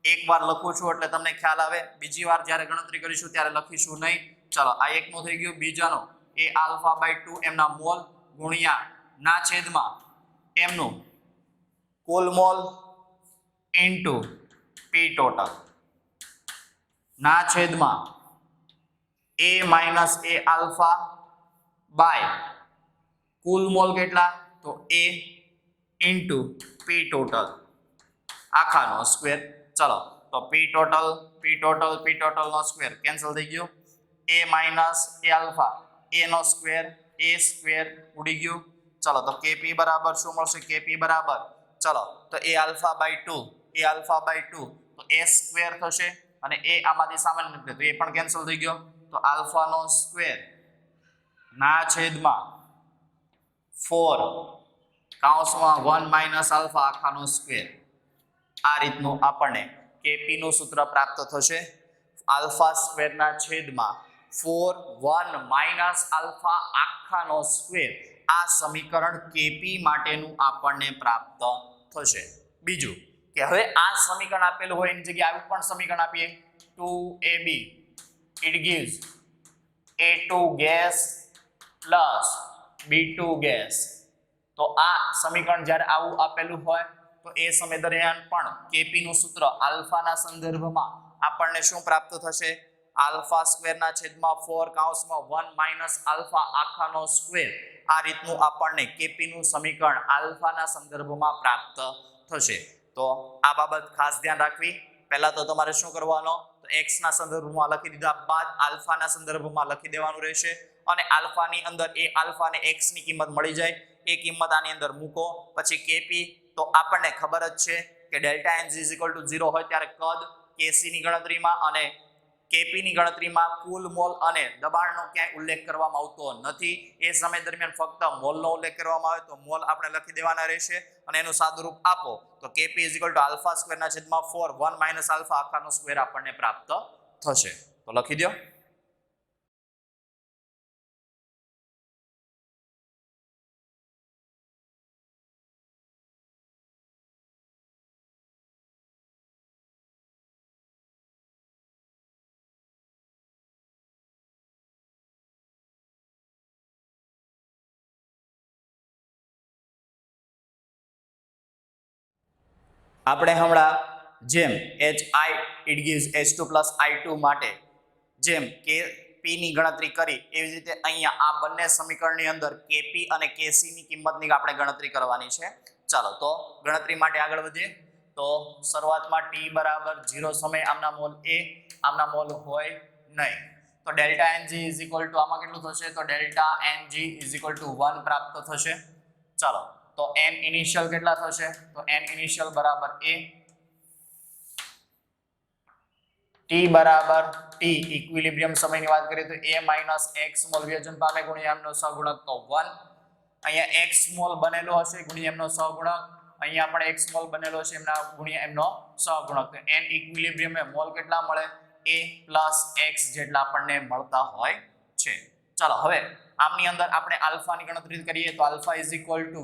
એક વાર લખું છું એટલે તમને ખ્યાલ આવે. બીજી વાર જ્યારે ગણતરી કરીશું ત્યારે લખીશું નહીં. ચાલો આ એકનું થઈ ગયું. બીજાનો a આલ્ફા/2 એમના મોલ ગુણ્યા ના છેદમાં એમનું કુલ મોલ * p ટોટલ ના છેદમાં a - a આલ્ફા બાય કુલ મોલ કેટલા તો a * p ટોટલ આખાનો સ્ક્વેર. ચલો તો p ટોટલ નો સ્ક્વેર કેન્સલ થઈ ગયો. a - a આલ્ફા a નો સ્ક્વેર a સ્ક્વેર ઉડી ગયું. ચલો તો Kp બરાબર શું મળશે Kp બરાબર ચલો તો a આલ્ફા/2 તો a સ્ક્વેર થશે અને એ આમાંથી સામાન્ય નીકળે તો એ પણ કેન્સલ થઈ ગયો તો આલ્ફાનો સ્ક્વેર ના છેદમાં 4 કૌંસમાં 1 માઇનસ આલ્ફા આખાનો સ્ક્વેર આ રીતનું આપણને કેપી નું સૂત્ર પ્રાપ્ત થશે આલ્ફા સ્ક્વેરના છેદમાં 4 1 માઇનસ આલ્ફા આખાનો સ્ક્વેર આ સમીકરણ કેપી માટેનું આપણને પ્રાપ્ત થશે બીજું કે હવે આ સમીકરણ આપેલું હોય એની જગ્યાએ આવું પણ સમીકરણ આપીએ 2ab it gives a2 gas plus b2 gas તો આ સમીકરણ જ્યારે આવું આપેલું હોય તો એ સમય દરમિયાન પણ કેપી નું સૂત્ર આલ્ફાના સંદર્ભમાં આપણને શું પ્રાપ્ત થશે આલ્ફા સ્ક્વેરના છેદમાં 4 કૌંસમાં 1 માઇનસ આલ્ફા આખાનો સ્ક્વેર આ રીતનું આપણને કેપી નું સમીકરણ આલ્ફાના સંદર્ભમાં પ્રાપ્ત થશે તો આ બાબત ખાસ ધ્યાન રાખવી પહેલા તો તમારે શું કરવાનો તો x ના સંદર્ભમાં લખી દીધા બાદ આલ્ફાના સંદર્ભમાં લખી દેવાનું રહેશે અને આલ્ફાની અંદર એ આલ્ફાને x ની કિંમત મળી જાય એ કિંમત આની અંદર મૂકો પછી કેપી તો આપણને ખબર જ છે કે ડેલ્ટા n 0 હોય ત્યારે કદ kc ની ગણતરીમાં અને કેપી ની ગણતરીમાં કુલ મોલ અને દબાણનો ક્યાંય ઉલ્લેખ કરવામાં આવતો નથી એ સમય દરમિયાન ફક્ત મોલનો ઉલ્લેખ કરવામાં આવે તો મોલ આપણે લખી દેવાના રહેશે અને એનું સાદુરૂપ આપો તો કેપી આલ્ફા સ્ક્વેરના છેદમાં 4 1 માઇનસ આલ્ફા આખાનો સ્ક્વેર આપણને પ્રાપ્ત થશે તો લખી દો આપણે હમણાં જેમ hi it gives h2 plus i2 માટે જેમ kp ની ગણતરી કરી એવી રીતે અહીંયા આ બંને સમીકરણની અંદર kp અને kc ની કિંમતની આપણે ગણતરી કરવાની છે ચાલો તો ગણતરી માટે આગળ વધીએ તો શરૂઆતમાં t બરાબર 0 સમય આમના મોલ a આમના મોલ હોય નહીં તો ડેલ્ટા ng આમાં કેટલું થશે તો ડેલ્ટા ng 1 પ્રાપ્ત થશે ચાલો તો n ઇનિશિયલ કેટલા થશે તો n ઇનિશિયલ બરાબર a t બરાબર t ઇક્વિલિબ્રિયમ સમયની વાત કરીએ તો a - x મોલ વિભાજન પામે ગુણ્યા m નો સહગુણક તો 1 અહીંયા x મોલ બનેલો હશે ગુણ્યા m નો સહગુણક અહીંયા પણ x મોલ બનેલો છે એમના ગુણ્યા m નો સહગુણક તો n ઇક્વિલિબ્રિયમ એ મોલ કેટલા મળે a + x જેટલા આપણને મળતા હોય છે ચાલો હવે આમની અંદર આપણે આલ્ફાની ગણતરી કરીએ તો આલ્ફા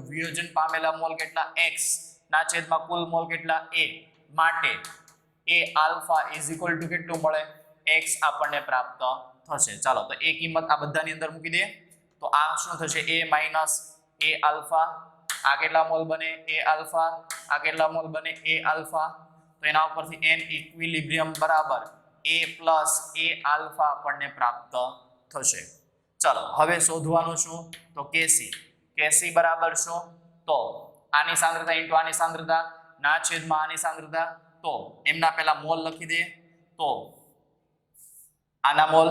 વિયોજન પામેલા મોલ કેટલા x ના છેદમાં કુલ મોલ કેટલા a માટે a આલ્ફા કેટલું મળે x આપણને પ્રાપ્ત થશે ચાલો તો એ કિંમત આ બધાની અંદર મૂકી દે તો આ શું થશે a - a આલ્ફા આ કેટલા મોલ બને a આલ્ફા આ કેટલા મોલ બને a આલ્ફા તો એના ઉપરથી n ઇક્વિલિબ્રિયમ બરાબર a + a આલ્ફા આપણને પ્રાપ્ત થશે ચાલો હવે શોધવાનું શું તો kc બરાબર શું તો આની સાંદ્રતા * આની સાંદ્રતા ના છેદમાં આની સાંદ્રતા તો એમના પહેલા મોલ લખી દે તો આના mall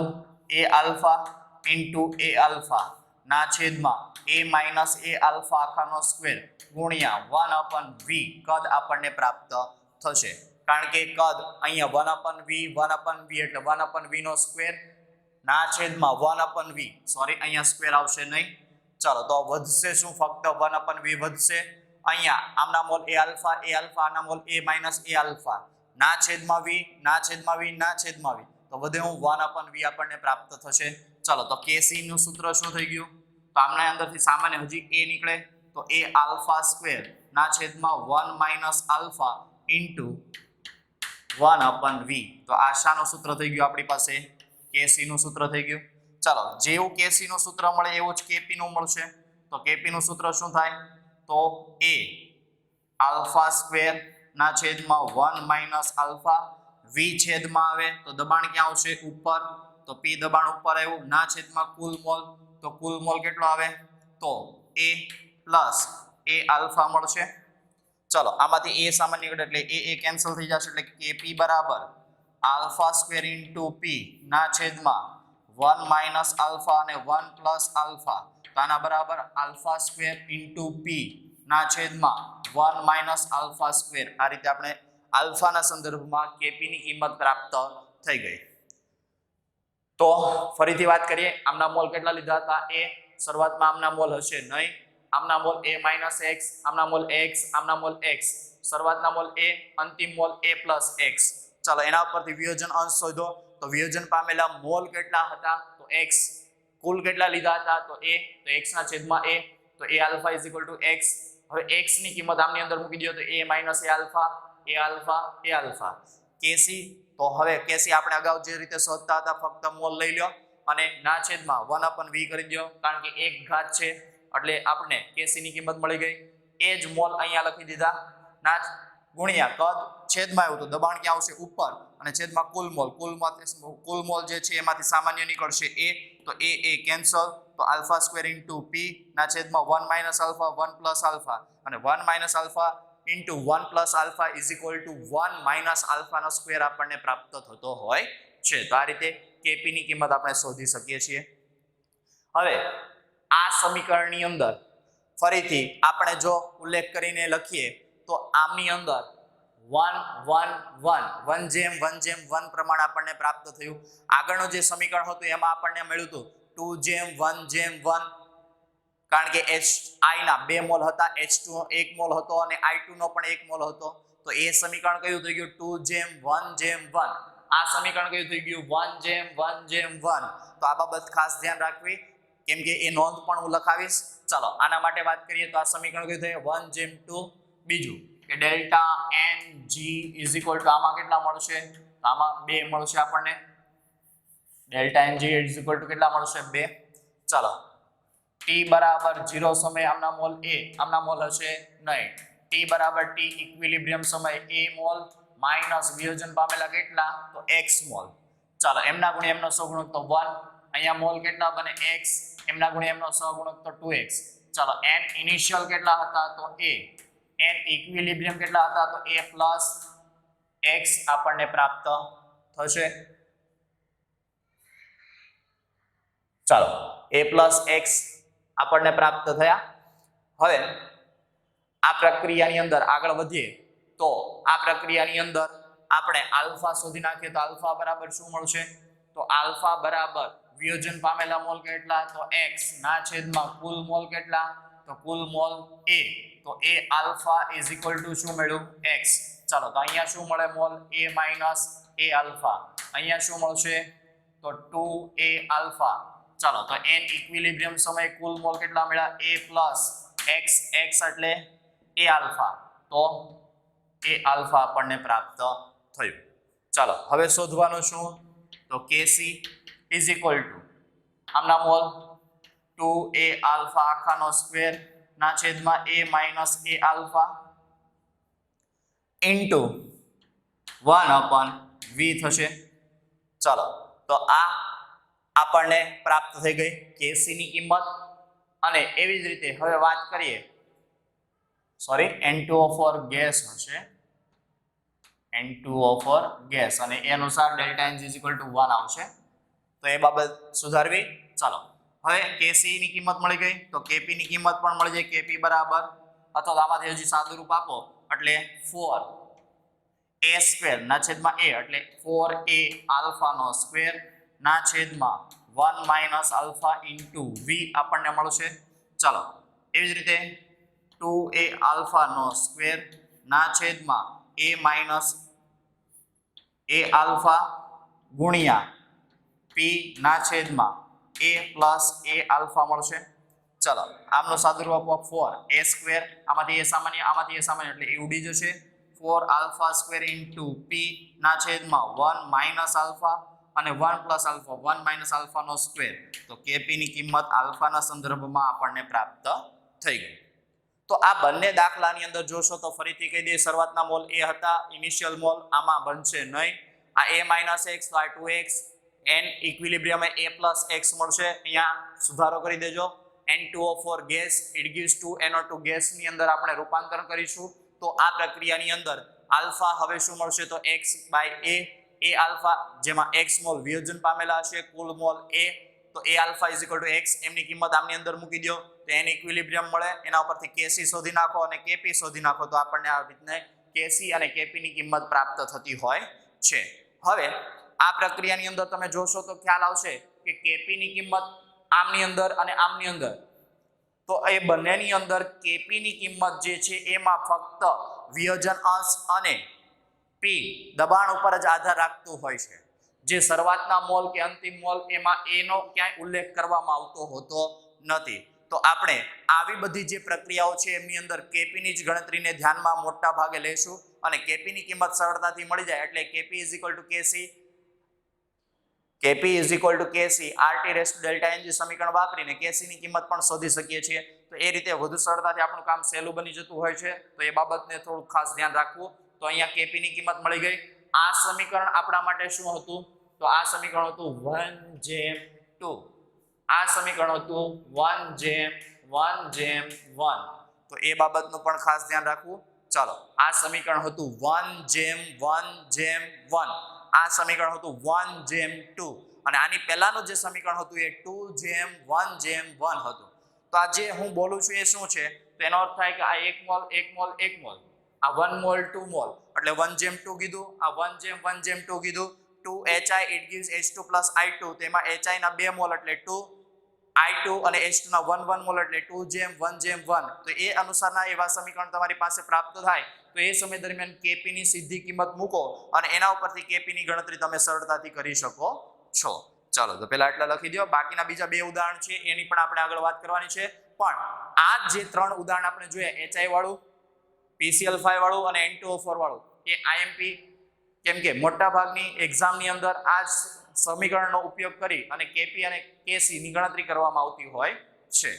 a alpha * a alpha ના છેદમાં a - a આલ્ફા આખાનો સ્ક્વેર ગુણ્યા 1/v કદ આપણને પ્રાપ્ત થશે કારણ કે કદ અહીંયા 1/v એટલે 1/v નો સ્ક્વેર ના છેદમાં 1/v સોરી અહીંયા સ્ક્વેર આવશે નહીં ચાલો તો વધશે શું ફક્ત 1/v વધશે અહીંયા આમના મોલ a આલ્ફા આના મોલ a - a આલ્ફા ના છેદમાં v તો વધે હું 1/v આપણને પ્રાપ્ત થશે ચાલો તો kc નું સૂત્ર શું થઈ ગયું તો આમના અંદરથી સામાન્ય હજી a નીકળે તો a આલ્ફા સ્ક્વેર ના છેદમાં 1 - આલ્ફા * 1/v તો આ શાનું સૂત્ર થઈ ગયું આપણી પાસે kc નું સૂત્ર થઈ ગયું ચાલો જેવું kc નું સૂત્ર મળે એવું જ kp નું મળશે તો kp નું સૂત્ર શું થાય તો a આલ્ફા સ્ક્વેર ના છેદમાં 1 - આલ્ફા v છેદમાં આવે તો દબાણ ક્યાં આવશે ઉપર તો p દબાણ ઉપર આવ્યું ના છેદમાં કુલ મોલ તો કુલ મોલ કેટલો આવે તો a + a આલ્ફા મળશે ચલો આમાંથી a સામાન્ય નીકળે એટલે a કેન્સલ થઈ જશે એટલે kp બરાબર આલ્ફા સ્ક્વેર * p ના છેદમાં 1 - આલ્ફા અને 1 + આલ્ફા તો આના બરાબર આલ્ફા સ્ક્વેર * p ના છેદમાં 1 - આલ્ફા સ્ક્વેર આ રીતે આપણે આલ્ફાના સંદર્ભમાં કેપી ની કિંમત પ્રાપ્ત થઈ ગઈ. તો ફરીથી વાત કરીએ, આમના મોલ કેટલા લીધા હતા? એ શરૂઆતમાં આમના મોલ હશે નહીં, આમના મોલ a - x, આમના મોલ x, આમના મોલ x, શરૂઆતના મોલ a, અંતિમ મોલ a + x. ચાલો એના ઉપરથી વિયોજન અંશ શોધો. તો વિયોજન પામેલા મોલ કેટલા હતા? તો x. કુલ કેટલા લીધા હતા? તો a. તો x ના છેદમાં a. તો a આલ્ફા = x. હવે x ની કિંમત આમની અંદર મૂકી દો તો a - a alpha, a alpha, a alpha. kc, તો હવે kc આપણે અગાઉ જે રીતે શોધતા હતા ફક્ત મોલ લઈ લો અને ના છેદમાં 1/v કરી દો, કારણ કે એક ઘાત છે એટલે આપણે kc ની કિંમત મળી ગઈ. એ જ મોલ અહીંયા લખી દીધા, ના ગુણ્યા કદ, છેદમાં આવ્યું તો દબાણ ક્યાં આવશે? ઉપર, અને છેદમાં કુલ મોલ. કુલ મોલ જે છે એમાંથી સામાન્ય નીકળશે a, તો a કેન્સલ, તો α² p ના છેદમાં 1 - આલ્ફા 1 + આલ્ફા, અને 1 - આલ્ફા into 1 + આલ્ફા = 1 - આલ્ફાનો સ્ક્વેર આપણને પ્રાપ્ત થતો હોય છે. તો આ રીતે કેપી ની કિંમત આપણે શોધી શકીએ છીએ. હવે આ સમીકરણની અંદર ફરીથી આપણે જો ઉલ્લેખ કરીને લખીએ તો આમની અંદર 1 1 1 1/1 પ્રમાણે આપણને પ્રાપ્ત થયું. આગળનું જે સમીકરણ હતું એમાં આપણને મળ્યું હતું 2/1/1, કારણ કે HI ના 2 મોલ હતા, H2 નો 1 મોલ હતો અને I2 નો પણ 1 મોલ હતો. તો એ સમીકરણ કયું થઈ ગયું? 2/1/1. આ સમીકરણ કયું થઈ ગયું? 1/1/1. તો આ બાબત ખાસ ધ્યાન રાખવી, કેમ કે એ નોંધ પણ હું લખાવીશ. ચાલો આના માટે વાત કરીએ તો આ સમીકરણ કયું થયું? 1/2. બીજું કે ડેલ્ટા NG = આમાં કેટલા મળશે? તો આમાં 2 મળશે આપણને. ડેલ્ટા NG = કેટલા મળશે? 2. ચાલો t = 0 સમય આમના મોલ a, આમના મોલ હશે નહીં. t = t ઇક્વિલિબ્રિયમ સમય a મોલ માઈનસ વિયોજન પામેલા કેટલા? તો x મોલ. ચાલો એમના ગુણ્યા એમનો સહગુણક તો 1, અહીંયા મોલ કેટલા બને? x, એમના ગુણ્યા એમનો સહગુણક તો 2x. ચાલો n ઇનિશિયલ કેટલા હતા? તો a. n ઇક્વિલિબ્રિયમ કેટલા હતા? તો a + x આપણને પ્રાપ્ત થશે. ચાલો a + x આપણને પ્રાપ્ત થયા. હવે આ પ્રક્રિયાની અંદર આગળ વધીએ તો આ પ્રક્રિયાની અંદર આપણે આલ્ફા શોધી નાખીએ તો આલ્ફા બરાબર શું મળશે? તો આલ્ફા બરાબર વિયોજન પામેલા મોલ કેટલા? તો x ના છેદમાં કુલ મોલ કેટલા? તો કુલ મોલ a. તો a આલ્ફા = શું મળ્યું? x. ચાલો તો અહીંયા શું મળે? Mall a - a alpha. અહીંયા શું મળશે? તો 2a આલ્ફા. ચાલો તો n ઇક્વિલિબ્રિયમ સમય કુલ મોલ કેટલા મળ્યા? a + x, x એટલે a આલ્ફા. તો a આલ્ફા આપણને પ્રાપ્ત થયું. ચાલો હવે શોધવાનું શું? તો kc = આમના મોલ 2a આલ્ફા આખાનો સ્ક્વેર ના છેદમાં a - a alpha into 1/v થશે. ચાલો તો આ આપણને પ્રાપ્ત થઈ ગઈ kc ની કિંમત. અને એવી જ રીતે હવે વાત કરીએ, N2O4 ગેસ હશે, N2O4 ગેસ, અને એ અનુસાર ડેલ્ટા NG = 1 આવશે. તો એ બાબત સુધારવી. ચાલો હવે kc ની કિંમત મળી ગઈ તો kp ની કિંમત પણ મળી જાય. kp બરાબર, અથવા તો આમાંથી હજી સાદું રૂપ આપો એટલે 4a² ના છેદમાં a એટલે 4a આલ્ફાનો સ્ક્વેર ના છેદમાં 1 - આલ્ફા ઇન્ટુ v આપણને મળશે. ચાલો એવી જ રીતે 2a આલ્ફાનો સ્ક્વેર ના છેદમાં a - a આલ્ફા ગુણ્યા p ના છેદમાં a + a આલ્ફા મળશે. ચાલો આમનો સાદુરૂપ આપો 4a², આમાંથી a સામાન્ય એટલે એ ઉડી જશે. 4 આલ્ફા² ઇન્ટુ p ના છેદમાં 1 - આલ્ફા અને 1 + આલ્ફા 1 - આલ્ફાનો સ્ક્વેર. તો kp ની કિંમત આલ્ફાના સંદર્ભમાં આપણને પ્રાપ્ત થઈ ગઈ. તો આ બંને દાખલાની અંદર જોશો તો ફરીથી કહી દઈએ, શરૂઆતના મોલ a હતા, ઇનિશિયલ મોલ આમાં બનશે નહીં. આ a - x તો આ 2x, n equilibrium a + x મળશે. અહીંયા સુધારો કરી દેજો. N2O4 gas it gives 2NO2 ગેસની અંદર આપણે રૂપાંતરણ કરીશું. તો આ પ્રક્રિયાની અંદર આલ્ફા હવે શું મળશે? તો x/a, a આલ્ફા જેમાં x મોલ વિયોજન પામેલા હશે, કુલ મોલ a. તો a આલ્ફા = x, એમની કિંમત આમની અંદર મૂકી દો તો n ઇક્વિલિબ્રિયમ મળે. એના ઉપરથી kc શોધી નાખો અને kp શોધી નાખો તો આપણને આ રીતને કેસી અને કેપીની કિંમત પ્રાપ્ત થતી હોય છે. હવે આ પ્રક્રિયાની અંદર તમે જોશો તો ખ્યાલ આવશે કે કેપીની કિંમત આમની અંદર અને આમની અંદર, તો એ બંનેની અંદર કેપીની કિંમત જે છે એમાં ફક્ત વિયોજન અંશ અને પી દબાણ ઉપર જ આધાર રાખતું હોય છે. જે શરૂઆતના મોલ કે અંતિમ મોલ એમાં એનો ક્યાંય ઉલ્લેખ કરવામાં આવતો હોતો નથી. તો આપણે આવી બધી જે પ્રક્રિયાઓ છે એમની અંદર કેપીની જ ગણતરીને ધ્યાનમાં મોટા ભાગે લેશું અને કેપીની કિંમત સરળતાથી મળી જાય એટલે KP is equal to KC, KP is equal to KC RT raise to delta N જે સમીકરણ વાપરીને કેસીની કિંમત પણ શોધી શકીએ છીએ. તો એ રીતે વધુ સરળતાથી આપણું કામ સહેલું બની જતું હોય છે. તો એ બાબતને થોડું ખાસ ધ્યાન રાખવું. તો અહીંયા કેપીની કિંમત મળી ગઈ. આ સમીકરણ આપણા માટે શું હતું? તો આ સમીકરણ હતું 1:2. આ સમીકરણ હતું 1:1:1. તો એ બાબતનું પણ ખાસ ધ્યાન રાખવું. ચાલો, આ સમીકરણ હતું 1:1:1. આ સમીકરણ હતું 1:2 અને આની પહેલાનું જે સમીકરણ હતું એ 2:1:1 હતું. તો આ જે હું બોલું છું એ શું છે? તો એનો અર્થ થાય કે આ 1 મોલ 1 મોલ 1 મોલ, આ 1 મોલ 2 મોલ એટલે 1:2 કીધું, આ 1:1:2 કીધું. 2HI it gives H2 plus I2, તેમાં HI ના 2 મોલ એટલે 2 I2 અને H2 ના 1 મોલ એટલે 2:1:1. તો એ અનુસારના એવા સમીકરણ તમારી પાસે પ્રાપ્ત થાય તો એ સમય દરમિયાન કેપી ની સીધી કિંમત મૂકો અને એના ઉપરથી કેપી ની ગણતરી તમે સરળતાથી કરી શકો છો. ચાલો, તો પહેલા એટલા લખી દો. બાકીના બીજા 2 ઉદાહરણ છે એની પણ આપણે આગળ વાત કરવાની છે. પણ આ જે 3 ઉદાહરણ આપણે જોયા, HI વાળું, PCl5 વાળું અને N2O4 વાળું, એ IMP, કેમ કે મોટા ભાગની એક્ઝામની અંદર આ સમીકરણનો ઉપયોગ કરી અને કેપી અને કેસી ની ગણતરી કરવામાં આવતી હોય છે.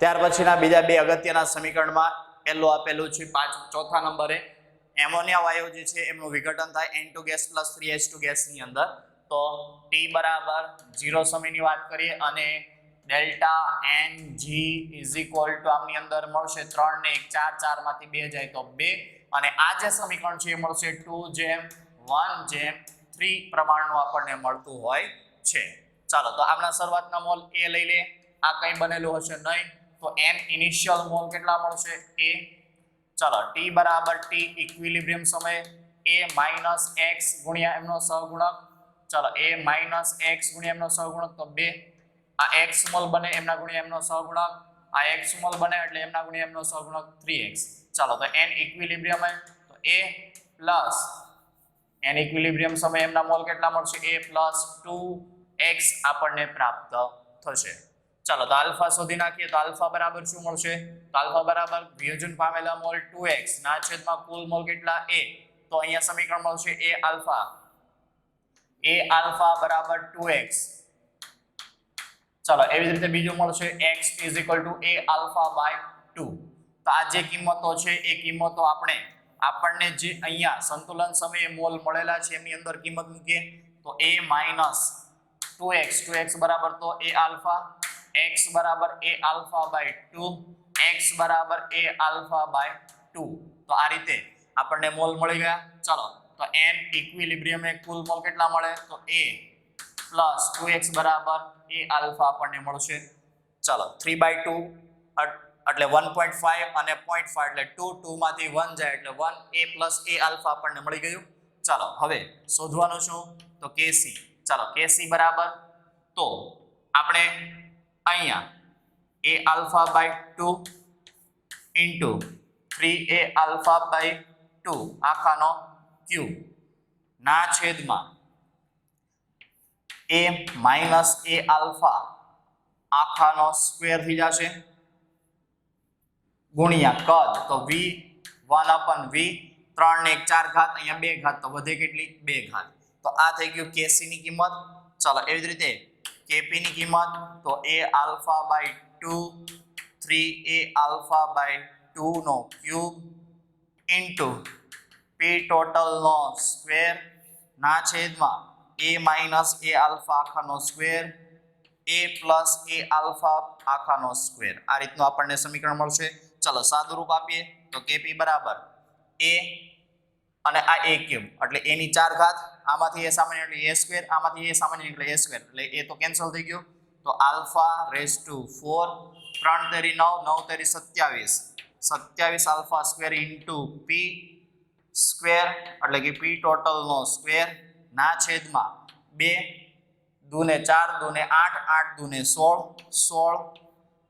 ત્યાર પછીના બીજા 2 અગત્યના સમીકરણમાં પહેલું આપેલું છે ચોથા નંબરે એમોનિયા વાયુ જે છે એમનું વિઘટન થાય N2 ગેસ પ્લસ 3H2 ગેસની અંદર. તો T બરાબર 0 સમયની વાત કરીએ અને delta NG is equal two આમની અંદર મળશે 3 ને 1 4 માંથી 2 જાય તો 2 અને આ જે સમીકરણ છે એ મળશે 2:1:3 પ્રમાણનું આપણને મળતું હોય છે. ચાલો, તો આપણા શરૂઆતના મોલ એ લઈ લે. આ કંઈ બનેલું હશે નહીં તો n ઇનિશિયલ મોલ કેટલા મળશે? a. ચાલો, t બરાબર t ઇક્વિલિબ્રિયમ સમય a માઈનસ x ગુણ્યા એમનો સહગુણક. ચાલો, a માઈનસ x ગુણ્યા એમનો સહગુણક તો 2. આ x મોલ બને એમના ગુણ્યા એમનો સહગુણક, આ x મોલ બને એટલે એમના ગુણ્યા એમનો સહગુણક 3x. ચાલો, તો n ઇક્વિલિબ્રિયમ તો a પ્લસ n ઇક્વિલિબ્રિયમ સમય એમના મોલ કેટલા મળશે? a પ્લસ 2x આપણને પ્રાપ્ત થશે. ચાલો, તો આલ્ફા શોધી નાખીએ. તો આલ્ફા બરાબર શું મળશે? તો આલ્ફા બરાબર વિયોજન પામેલા મોલ 2x ના છેદમાં કુલ મોલ કેટલા? a. તો અહીંયા સમીકરણ મળશે a આલ્ફા બરાબર 2x. ચાલો, એવી જ રીતે બીજું મળશે x is equal to a alpha by 2. તો આ જે કિંમતો છે એ કિંમતો આપણને જે અહીંયા સંતુલન સમયે મોલ મળેલા છે એમની અંદર કિંમત મૂકીએ તો a માઈનસ 2x બરાબર તો a આલ્ફા, x બરાબર a આલ્ફા બાય 2, x બરાબર a આલ્ફા બાય 2. તો આ રીતે આપણને મોલ મળી ગયા. ચાલો, તો n ઇક્વિલિબ્રિયમ એ કુલ મોલ કેટલા મળે? તો a પ્લસ 2x બરાબર a આલ્ફા આપણને મળશે. ચાલો, 3/2 એટલે 1.5 અને 0.5 એટલે 2 માંથી 1 જાય એટલે 1 a પ્લસ a આલ્ફા આપણને મળી ગયું. ચાલો, હવે શોધવાનું શું? તો કેસી. ચાલો, કેસી બરાબર તો આપણે અહીંયા a alpha by 2 into 3a alpha by 2 આખાનો ક્યુબ ના છેદમાં a માઇનસ a આલ્ફા આખાનો સ્ક્વેર થઈ જશે ગુણ્યા કદ તો v1/v 3 ને 1 4 ઘાત અહીંયા 2 ઘાત તો વધે કેટલી? 2 ઘાત. તો આ થઈ ગયું કેસી ની કિંમત. ચાલો, એવી જ રીતે કેપી ની કિંમત તો a alpha by 2 3a alpha by 2 નો ક્યુબ ઇન્ટુ p ટોટલ નો સ્ક્વેર ના છેદમાં a માઇનસ a આલ્ફા આખાનો square a plus a alpha આખાનો સ્ક્વેર આ રીતનું આપણને સમીકરણ મળશે. ચલો સાદું રૂપ આપીએ તો kp બરાબર a અને આ a ક્યુબ એટલે a ની 4 ઘાત આમાંથી a સામાન્ય એટલે a સ્ક્વેર આમાંથી a સામાન્ય એટલે a સ્ક્વેર એટલે a તો કેન્સલ થઈ ગયો તો આલ્ફા રેઝ ટુ 4 3 તેરી 9 9 તેરી 27 27 alpha square into p square એટલે કે p ટોટલ નો સ્ક્વેર ના છેદમાં 2 દુને 4 દુને 8 8 દુને 16 16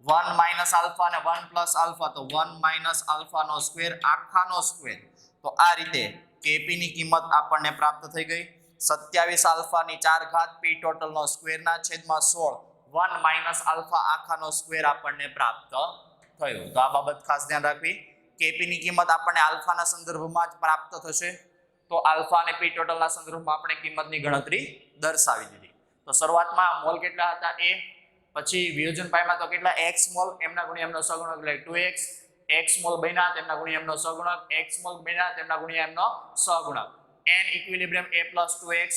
1 માઇનસ આલ્ફા અને 1 પ્લસ આલ્ફા તો 1 માઇનસ આલ્ફા નો સ્ક્વેર આખાનો સ્ક્વેર. તો આ રીતે kp ની કિંમત આપણને પ્રાપ્ત થઈ ગઈ 27 આલ્ફા ની 4 ઘાત p ટોટલ નો સ્ક્વેર ના છેદમાં 16 1 માઇનસ આલ્ફા આખાનો સ્ક્વેર આપણને પ્રાપ્ત થયો. તો આ બાબત ખાસ ધ્યાન રાખવી. kp ની કિંમત આપણને આલ્ફાના સંદર્ભમાં જ પ્રાપ્ત થશે તો આલ્ફા અને p ટોટલના સંદર્ભમાં આપણે કિંમતની ગણતરી દર્શાવી દીધી. તો શરૂઆતમાં મોલ કેટલા હતા a પછી વિયોજન પાયમાં તો કેટલા x મોલ એમના ગુણ્યા એમનો સહગુણક એટલે 2x x મોલ બન્યા તેમના ગુણ્યા એમનો સહગુણક x મોલ બન્યા તેમના ગુણ્યા એમનો સહગુણક n ઇક્વિલિબ્રિયમ a + 2x.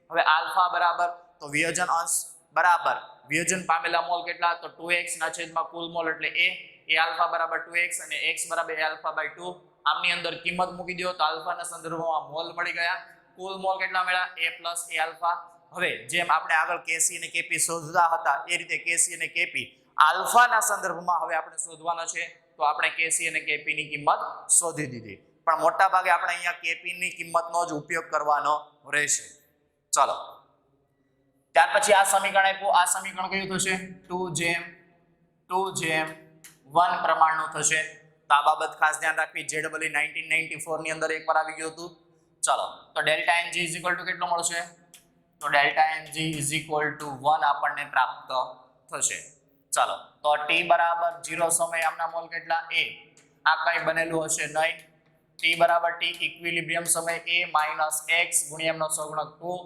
હવે આલ્ફા બરાબર તો વિયોજન અંશ બરાબર વિયોજન પામેલા મોલ કેટલા તો 2x ના છેદમાં કુલ મોલ એટલે a આલ્ફા બરાબર 2x અને x બરાબર a આલ્ફા by 2 આમની અંદર કિંમત મૂકી દો તો આલ્ફાના સંદર્ભમાં મોલ મળી ગયા. કુલ મોલ કેટલા મળ્યા a + a આલ્ફા. હવે જેમ આપણે આગળ kc અને kp શોધતા હતા એ રીતે kc અને kp આલ્ફાના સંદર્ભમાં હવે આપણે શોધવાના છે તો આપણે kc અને kp ની કિંમત શોધી દીધી પણ મોટા ભાગે આપણે અહીંયા kp ની કિંમતનો જ ઉપયોગ કરવાનો રહેશે. ચાલો ત્યાર પછી આ સમીકરણ આપ્યું આ સમીકરણ કયું થશે 2:1 પ્રમાણનું થશે. તો આ બાબત ખાસ ધ્યાન રાખવી. JEE 1994 ની અંદર એકવાર આવી ગયું હતું. ચાલો તો ડેલ્ટા ng કેટલો મળશે તો ડેલ્ટા ng 1 આપણને પ્રાપ્ત થશે. ચાલો તો t બરાબર 0 સમય આમના મોલ કેટલા a આ કઈ બનેલું હશે નહીં. t બરાબર t ઇક્વિલિબ્રિયમ સમય a માઇનસ x ગુણ્યા એમનો સહગુણક 2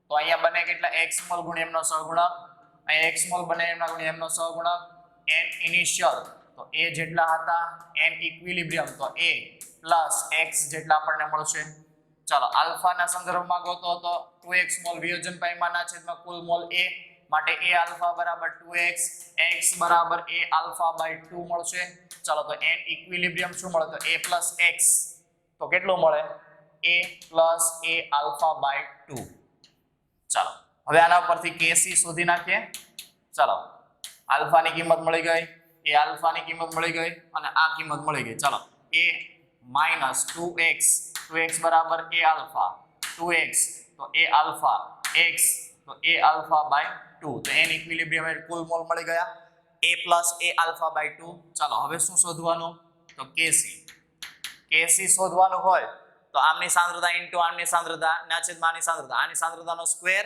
તો અહીંયા બને કેટલા x મોલ ગુણ્યા એમનો સહગુણક અહીંયા x મોલ બને એમના ગુણ્યા એમનો સહગુણક n ઇનિશિયલ તો a જેટલા હતા n ઇક્વિલિબ્રિયમ તો a પ્લસ x જેટલા આપણને મળશે. ચાલો આલ્ફાના સંદર્ભમાં ગોતો તો 2x મોલ વિયોજન પાયમાં ના છેદમાં કુલ મોલ a માટે a આલ્ફા બરાબર 2x x બરાબર a આલ્ફા by 2 મળશે. ચાલો તો n ઇક્વિલિબ્રિયમ શું મળે તો a plus x તો કેટલું મળે a plus a alpha by 2. ચાલો હવે આના પરથી kc શોધી નાખીએ. ચાલો આલ્ફાની કિંમત મળી ગઈ a આલ્ફાની કિંમત મળી ગઈ અને આ કિંમત મળી ગઈ. ચાલો a minus 2x બરાબર a આલ્ફા 2x તો a આલ્ફા x તો a આલ્ફા by 2 તો n ઇક્વિલિબ્રિયમ એટલે કુલ મોલ મળી ગયા a plus a alpha by 2. ચાલો હવે શું શોધવાનું તો kc શોધવાનું હોય તો આમની સાંદ્રતા ઇન્ટુ આની સાંદ્રતા ના છેદમાં આની સાંદ્રતા આની સાંદ્રતાનો સ્ક્વેર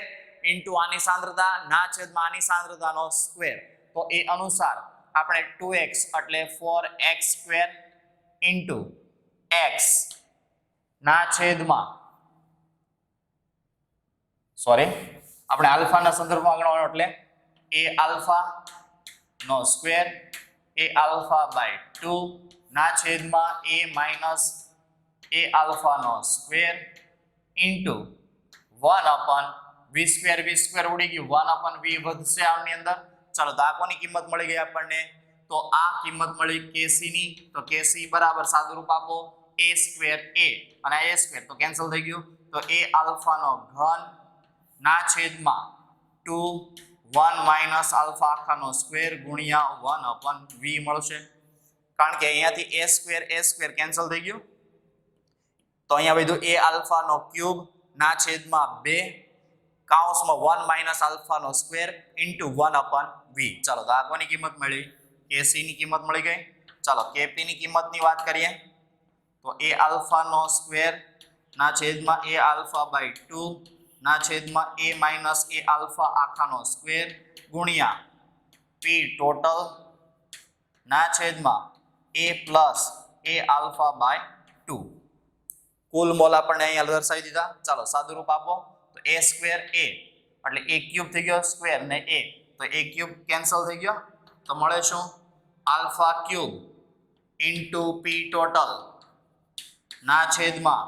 ઇન્ટુ આની સાંદ્રતા ના છેદમાં આની સાંદ્રતાનો સ્ક્વેર. તો એ અનુસાર આપણે 2x એટલે 4x² ઇન્ટુ x ના છેદમાં આપણે આલ્ફાના સંદર્ભમાં ગણવાનો એટલે a આલ્ફા નો સ્ક્વેર a આલ્ફા by 2 ના છેદમાં a માઇનસ a આલ્ફા નો સ્ક્વેર ઇન્ટુ 1/v સ્ક્વેર ઉડી ગયું 1/v વધશે આની અંદર. ચાલો તો આ કોની કિંમત મળી ગઈ આપણને તો આ કિંમત મળી kc ની. તો kc બરાબર સાદું રૂપ આપો a સ્ક્વેર a અને a સ્ક્વેર તો કેન્સલ થઈ ગયું તો a આલ્ફા નો ઘન ના છેદમાં 2 1 માઇનસ આલ્ફા આખાનો સ્ક્વેર ગુણ્યા 1/v મળશે. કારણ કે અહીંયાથી a સ્ક્વેર કેન્સલ થઈ ગયું તો અહીંયા વધ્યું a આલ્ફા નો ક્યુબ ના છેદમાં 2 કૌંસમાં 1 માઇનસ આલ્ફા નો સ્ક્વેર ઇન્ટુ 1/v. ચાલો તો આ કોની કિંમત મળી kc ની કિંમત મળી ગઈ. ચાલો kp ની કિંમતની વાત કરીએ તો a આલ્ફા નો સ્ક્વેર ના છેદમાં a આલ્ફા by 2 ના છેદમાં a માઇનસ a આલ્ફા આખાનો સ્ક્વેર ગુણ્યા p ટોટલ ના છેદમાં a plus a alpha by 2. કુલ મોલ આપણને અહીંયા દર્શાવી દીધા. ચાલો સાદું રૂપ આપો તો a સ્ક્વેર a એટલે a ક્યુબ થઈ ગયો સ્ક્વેર ને a તો a ક્યુબ કેન્સલ થઈ ગયો તો મળે શું alpha cube into P total ના છેદમાં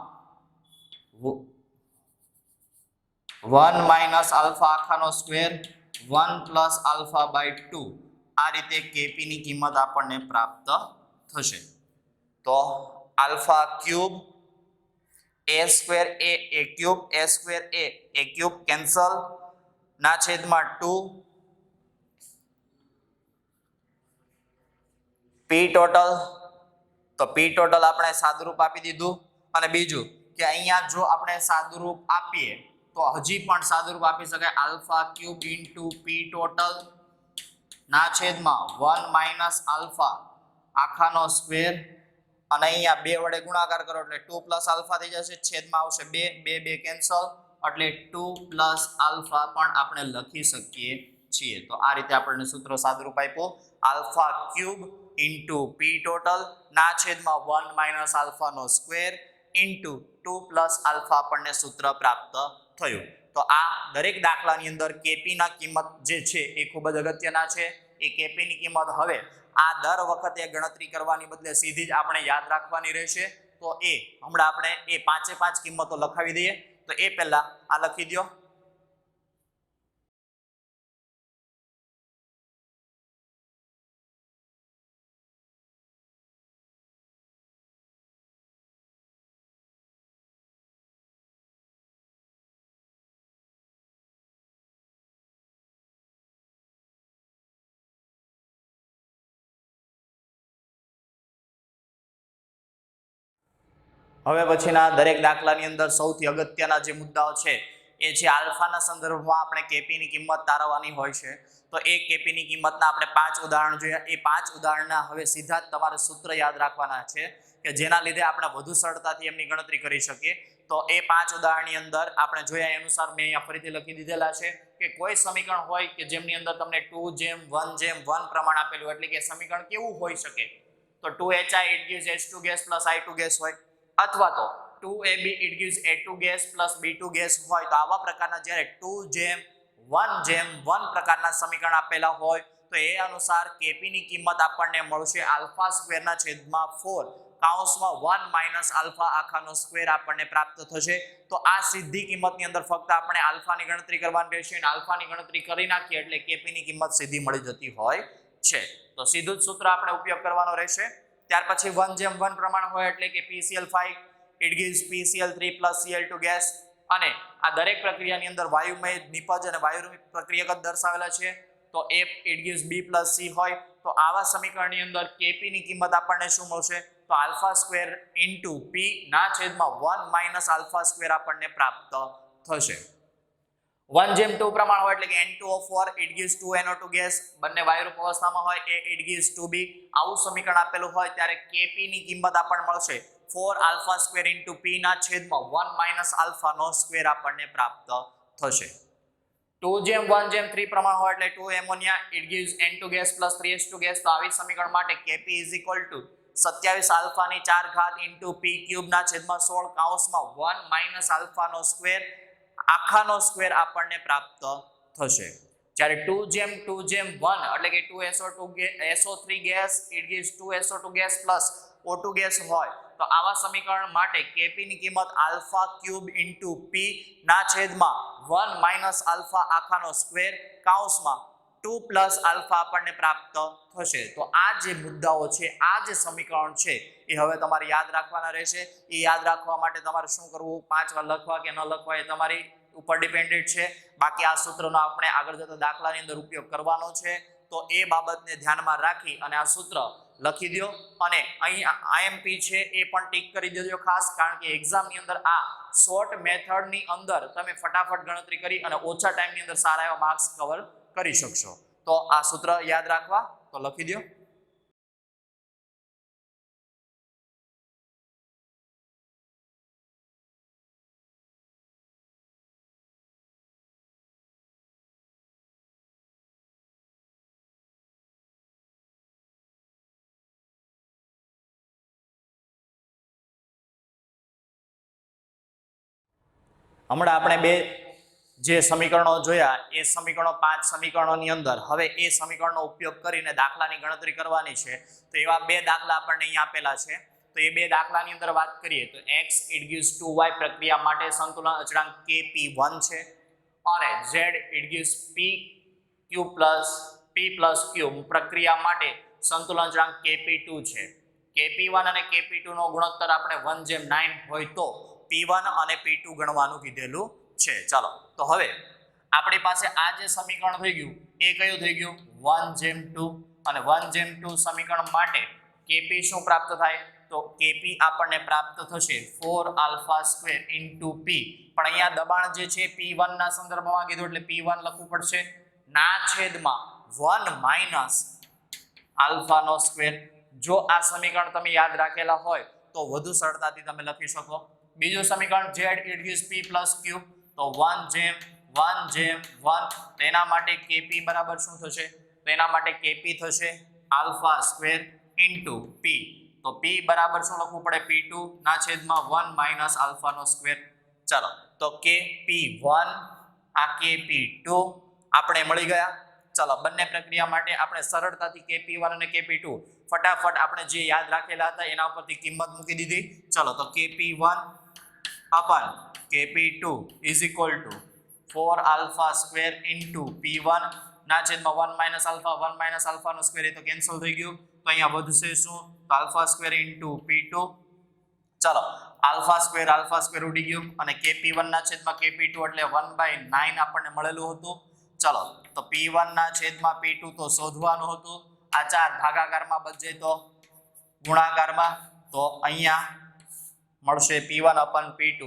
1 માઇનસ આલ્ફા આખાનો સ્ક્વેર 1 પ્લસ આલ્ફા બાય 2 આ રીતે કેપી ની કિંમત આપણને પ્રાપ્ત થશે. તો alpha cube a square a cube a square a cube cancel ના છેદમાં 2 પી ટોટલ, તો પી ટોટલ આપણે સાદુરૂપ આપી દીધું. અને બીજું કે અહીંયા જો આપણે સાદુરૂપ આપીએ તો હજી પણ સાદુરૂપ આપી શકાય alpha cube into P total ના છેદમાં 1 માઇનસ આલ્ફા આખાનો સ્ક્વેર અને અહીંયા 2 વડે ગુણાકાર કરો એટલે 2 પ્લસ આલ્ફા થઈ જશે, છેદમાં આવશે 2 2 કેન્સલ એટલે 2 પ્લસ આલ્ફા પણ આપણે લખી શકીએ છીએ. તો આ રીતે આપણને સૂત્ર સાદુરૂપ આપ્યું alpha cube into P total ના છેદમાં 1 માઇનસ આલ્ફાનો સ્ક્વેર ઇન્ટુ 2 પ્લસ આલ્ફા આપણને સૂત્ર પ્રાપ્ત થયું. તો આ દરેક દાખલાની અંદર કેપી ના કિંમત જે છે એ ખૂબ જ અગત્યના છે. એ કેપી ની કિંમત હવે આ દર વખતે ગણતરી કરવાની બદલે સીધી જ આપણે યાદ રાખવાની રહેશે. તો એ હમણાં આપણે એ 5 કિંમતો લખાવી દઈએ. તો એ પહેલા આ લખી દો. હવે પછીના દરેક દાખલાની અંદર સૌથી અગત્યના જે મુદ્દાઓ છે એ છે આલ્ફાના સંદર્ભમાં આપણે કેપીની કિંમત તારવવાની હોય છે. તો એ કેપીની કિંમતના આપણે 5 ઉદાહરણ જોયા. એ 5 ઉદાહરણના હવે સીધા જ તમારે સૂત્ર યાદ રાખવાના છે કે જેના લીધે આપણે વધુ સરળતાથી એમની ગણતરી કરી શકીએ. તો એ 5 ઉદાહરણની અંદર આપણે જોયા એ અનુસાર મેં અહીંયા ફરીથી લખી દીધેલા છે કે કોઈ સમીકરણ હોય કે જેમની અંદર તમને 2:1:1 પ્રમાણ આપેલું, એટલે કે સમીકરણ કેવું હોઈ શકે? તો 2HI it gives H2 gas plus I2 gas હોય, અથવા તો 2AB it gives A2 gas plus B2 gas હોય. તો આવા પ્રકારના જ્યારે 2:1:1 પ્રકારના સમીકરણ આપેલા હોય તો એ અનુસાર કેપી ની કિંમત આપણને મળશે આલ્ફા સ્ક્વેર ના છેદમાં 4 કૌંસમાં 1 માઇનસ આલ્ફા આખાનો સ્ક્વેર આપણને પ્રાપ્ત થશે. તો આ સીધી કિંમતની અંદર ફક્ત આપણે આલ્ફાની ગણતરી કરવાની રહેશે અને આલ્ફાની ગણતરી કરી નાખીએ એટલે કેપી ની કિંમત સીધી મળી જતી હોય છે. તો સીધું જ સૂત્ર આપણે ઉપયોગ કરવાનો રહેશે. ત્યાર પછી 1:1 પ્રમાણ હોય એટલે કે PCl5 it gives PCl3 plus Cl2 gas. અને આ દરેક પ્રક્રિયાની અંદર વાયુમય નિપજ અને વાયુરૂપી પ્રક્રિયક દર્શાવેલા છે. તો F it gives B plus C હોય. તો આવા સમીકરણની અંદર Kp ની કિંમત આપણને શું મળશે? તો આલ્ફા સ્ક્વેર ઇન્ટુ P ના છેદમાં 1 માઇનસ આલ્ફા સ્ક્વેર આપણને પ્રાપ્ત થશે. 1:2 પ્રમાણ હોય એટલે કે N2O4 it gives 2NO2 gas. બંને વાયુરૂપ અવસ્થામાં હોય it gives 2B. આવું સમીકરણ આપેલું હોય ત્યારે Kp ની કિંમત આપણને મળશે 4 આલ્ફા સ્ક્વેર ઇન્ટુ P ના છેદમાં 1 માઇનસ આલ્ફાનો સ્ક્વેર આપણને પ્રાપ્ત થશે. 2:1:3 પ્રમાણ હોય એટલે 2 ammonia it gives N2 gas plus 3H2 gas. તો આવી સમીકરણ માટે Kp is equal to 27 આલ્ફાની 4 ઘાત ઇન્ટુ P ક્યુબ ના છેદમાં 16 કૌંસમાં 1 માઇનસ આલ્ફાનો સ્ક્વેર આખાનો સ્ક્વેર આપણને પ્રાપ્ત થશે. જ્યારે 2:2:1 એટલે કે 2SO3 gas it gives 2SO2 gas plus O2 gas હોય તો આવા સમીકરણ માટે Kp ની કિંમત આલ્ફા ક્યુબ ઇન્ટુ P ના છેદમાં 1 માઇનસ આલ્ફા આખાનો સ્ક્વેર કૌંસમાં 2 પ્લસ આલ્ફા આપણને પ્રાપ્ત થશે. તો આ જે મુદ્દાઓ છે, આ જે સમીકરણ છે એ હવે તમારે યાદ રાખવાના રહેશે. એ યાદ રાખવા માટે તમારે શું કરવું? 5 વાર લખવા કે ન લખવા એ તમારી ઉપર ડિપેન્ડેન્ટ છે. બાકી આ સૂત્રનો આપણે આગળ જતા દાખલાની અંદર ઉપયોગ કરવાનો છે. તો એ બાબતને ધ્યાનમાં રાખી અને આ સૂત્ર લખી દો અને અહીં IMP છે એ પણ ટીક કરી દેજો ખાસ, કારણ કે એક્ઝામની અંદર આ શોર્ટ મેથડની અંદર તમે ફટાફટ ગણતરી કરી અને ઓછા ટાઈમની અંદર સારા એવા માર્ક્સ કવર કરી શકશો. તો આ સૂત્ર યાદ રાખવા તો લખી દો. હમણાં આપણે જે સમીકરણો જોયા એ સમીકરણો 5 સમીકરણોની અંદર હવે એ સમીકરણનો ઉપયોગ કરીને દાખલાની ગણતરી કરવાની છે. તો એવા બે દાખલા આપણને અહીં આપેલા છે. તો એ બે દાખલાની અંદર વાત કરીએ તો x it gives 2y પ્રક્રિયા માટે સંતુલન અચળાંક kp1 છે અને z it gives pq plus p+q પ્રક્રિયા માટે સંતુલન અચળાંક kp2 છે. kp1 અને kp2 નો ગુણોત્તર આપણે 1:9 હોય તો p1 અને p2 ગણવાનું કીધેલું છે. ચાલો તો હવે આપણી પાસે આ જે સમીકરણ થઈ ગયું એ કયું થઈ ગયું 1:2 અને 1:2 સમીકરણ માટે kp શું પ્રાપ્ત થાય તો kp આપણને પ્રાપ્ત થશે 4α² p પણ અહીંયા દબાણ જે છે p1 ના સંદર્ભમાં કીધું એટલે p1 લખવું પડશે ના છેદમાં 1 - α². જો આ સમીકરણ તમે યાદ રાખેલા હોય તો વધુ સરળતાથી તમે લખી શકો. બીજું સમીકરણ z it gives p+q તો 1:1 તેના માટે kp બરાબર શું થશે તો એના માટે kp થશે α² p તો p બરાબર શું લખવું પડે p2 ના છેદમાં 1 - α². ચાલો તો kp1 આ kp2 આપણે મળી ગયા. ચાલો બંને પ્રક્રિયા માટે આપણે સરળતાથી kp1 અને kp2 ફટાફટ આપણે જે યાદ રાખેલા હતા એના ઉપરથી કિંમત મૂકી દીધી. ચાલો તો kp1 upon kp2 is equal to 4α² p1 ના છેદમાં 1 - α² એ તો કેન્સલ થઈ ગયું. તો અહીંયા વધશે શું તો α² p2. ચાલો α² ઉડી ગયું અને kp1 ના છેદમાં kp2 એટલે 1/9 આપણને મળેલું હતું. ચાલો તો p1 ના છેદમાં p2 તો શોધવાનું હતું. આ 4 ભાગાકારમાં બચે તો ગુણાકારમાં તો અહીંયા મળશે p1 upon p2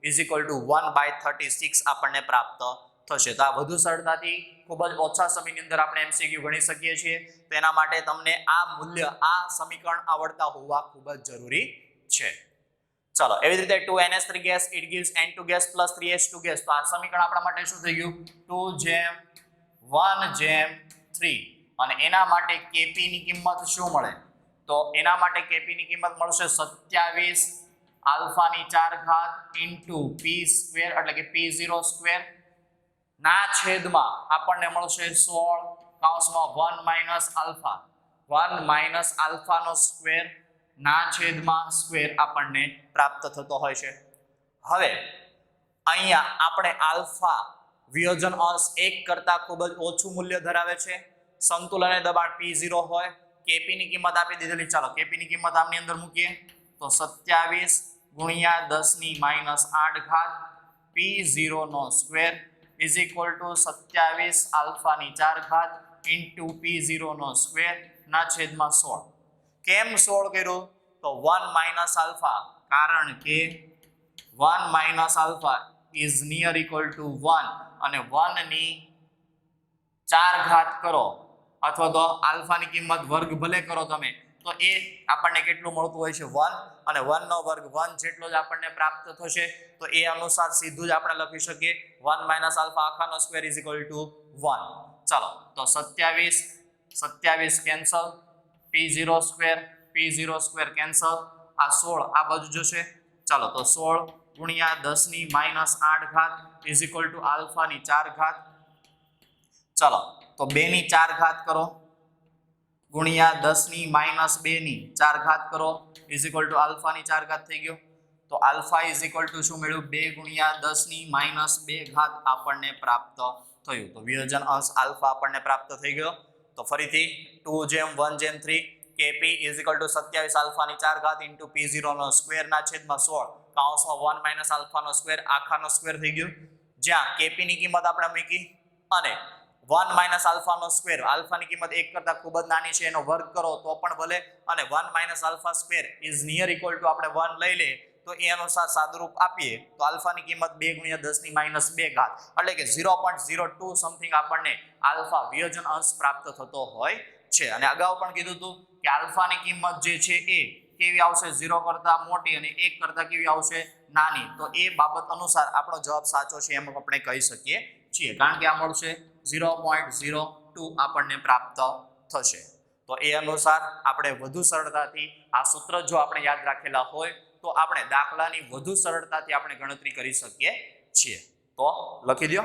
is equal to 1/36 આપણને પ્રાપ્ત થશે. તો આ વધુ સરળતાથી ખૂબ જ ઓછા સમયની અંદર આપણે MCQ ગણી શકીએ છીએ. તેના માટે તમને આ મૂલ્ય આ સમીકરણ આવડતા હોવા ખૂબ જ જરૂરી છે. ચાલો એવી જ રીતે 2NH3 gas it gives N2 gas plus 3H2 gas. તો આ સમીકરણ આપણા માટે શું થઈ ગયું 2:1:3 અને એના માટે kp ની કિંમત શું મળે તો એના માટે kp ની કિંમત મળશે 27 α² into p² એટલે કે p02 ના છેદમાં આપણને મળશે 16 કૌંસમાં 1 - α² ના છેદમાં સ્ક્વેર આપણને પ્રાપ્ત થતો હોય છે. હવે અહીંયા આપણે આલ્ફા વિયોજન અંશ 1 કરતા ખૂબ જ ઓછું મૂલ્ય ધરાવે છે. સંતુલન દબાણ p0 હોય kp ની કિંમત આપી દીધેલી. ચાલો kp ની કિંમત આમની અંદર મૂકીએ તો 27 × 10⁻8 p0² is equal to 27 α² into p0² ના છેદમાં 16. કેમ 16 કર્યું તો 1 - α કારણ કે 1 - α is near equal to 1 અને 1 ની 4 ઘાત કરો અથવા તો આલ્ફા ની કિંમત વર્ગ ભલે કરો તમે તો એ આપણને કેટલું મળતું હોય છે 1 અને 1 નો વર્ગ 1 જેટલો જ આપણને પ્રાપ્ત થશે. તો એ અનુસાર સીધું જ આપણે લખી શકીએ 1 - α² is equal to 1. ચાલો તો 27 કેન્સલ p02 કેન્સલ આ 16 આ બાજુ જશે. ચાલો તો 16 × 10⁻8 is equal to આલ્ફા ની 4 ઘાત. ચાલો તો 2 ની 4 ઘાત કરો ગુણ્યા 10⁻2 ની 4 ઘાત કરો is equal to આલ્ફા ની 4 ઘાત થઈ ગયો. તો આલ્ફા is equal to શું મળ્યું 2 × 10⁻2 ઘાત આપણને પ્રાપ્ત થયું. તો વિયોજન અંશ આલ્ફા આપણને પ્રાપ્ત થઈ ગયો. તો ફરીથી 2:1:3 kp is equal to 27 alpha ની 4 ઘાત into p0² ના છેદમાં 16 કૌંસમાં 1 - α² આખાનો સ્ક્વેર થઈ ગયું. જ્યાં kp ની કિંમત આપણે મૂકી અને 1 - α² આલ્ફા ની કિંમત 1 કરતા ખૂબ જ નાની છે એનો વર્ગ કરો તો પણ ભલે અને 1 - α² is near equal to આપણે 1 લઈ લે તો એ અનુસાર સાદુરૂપ આપીએ તો આલ્ફા ની કિંમત 2 × 10⁻2 ઘાત એટલે કે 0.02 સમથિંગ આપણને આલ્ફા વિયોજન અંશ પ્રાપ્ત થતો હોય છે. અને અગાઉ પણ કીધું હતું કે આલ્ફા ની કિંમત જે છે એ કેવી આવશે 0 કરતા મોટી અને 1 કરતા કેવી આવશે નાની. તો એ બાબત અનુસાર આપણો જવાબ સાચો છે એમ આપણે કહી શકીએ છીએ કારણ કે આ મળશે 0.02 આપણને પ્રાપ્ત થશે. તો એ અનુસાર આપણે વધુ સરળતાથી આ સૂત્ર જો આપણે યાદ રાખેલા હોય તો આપણે દાખલાની વધુ સરળતાથી આપણે ગણતરી કરી શકીએ છીએ. તો લખી દો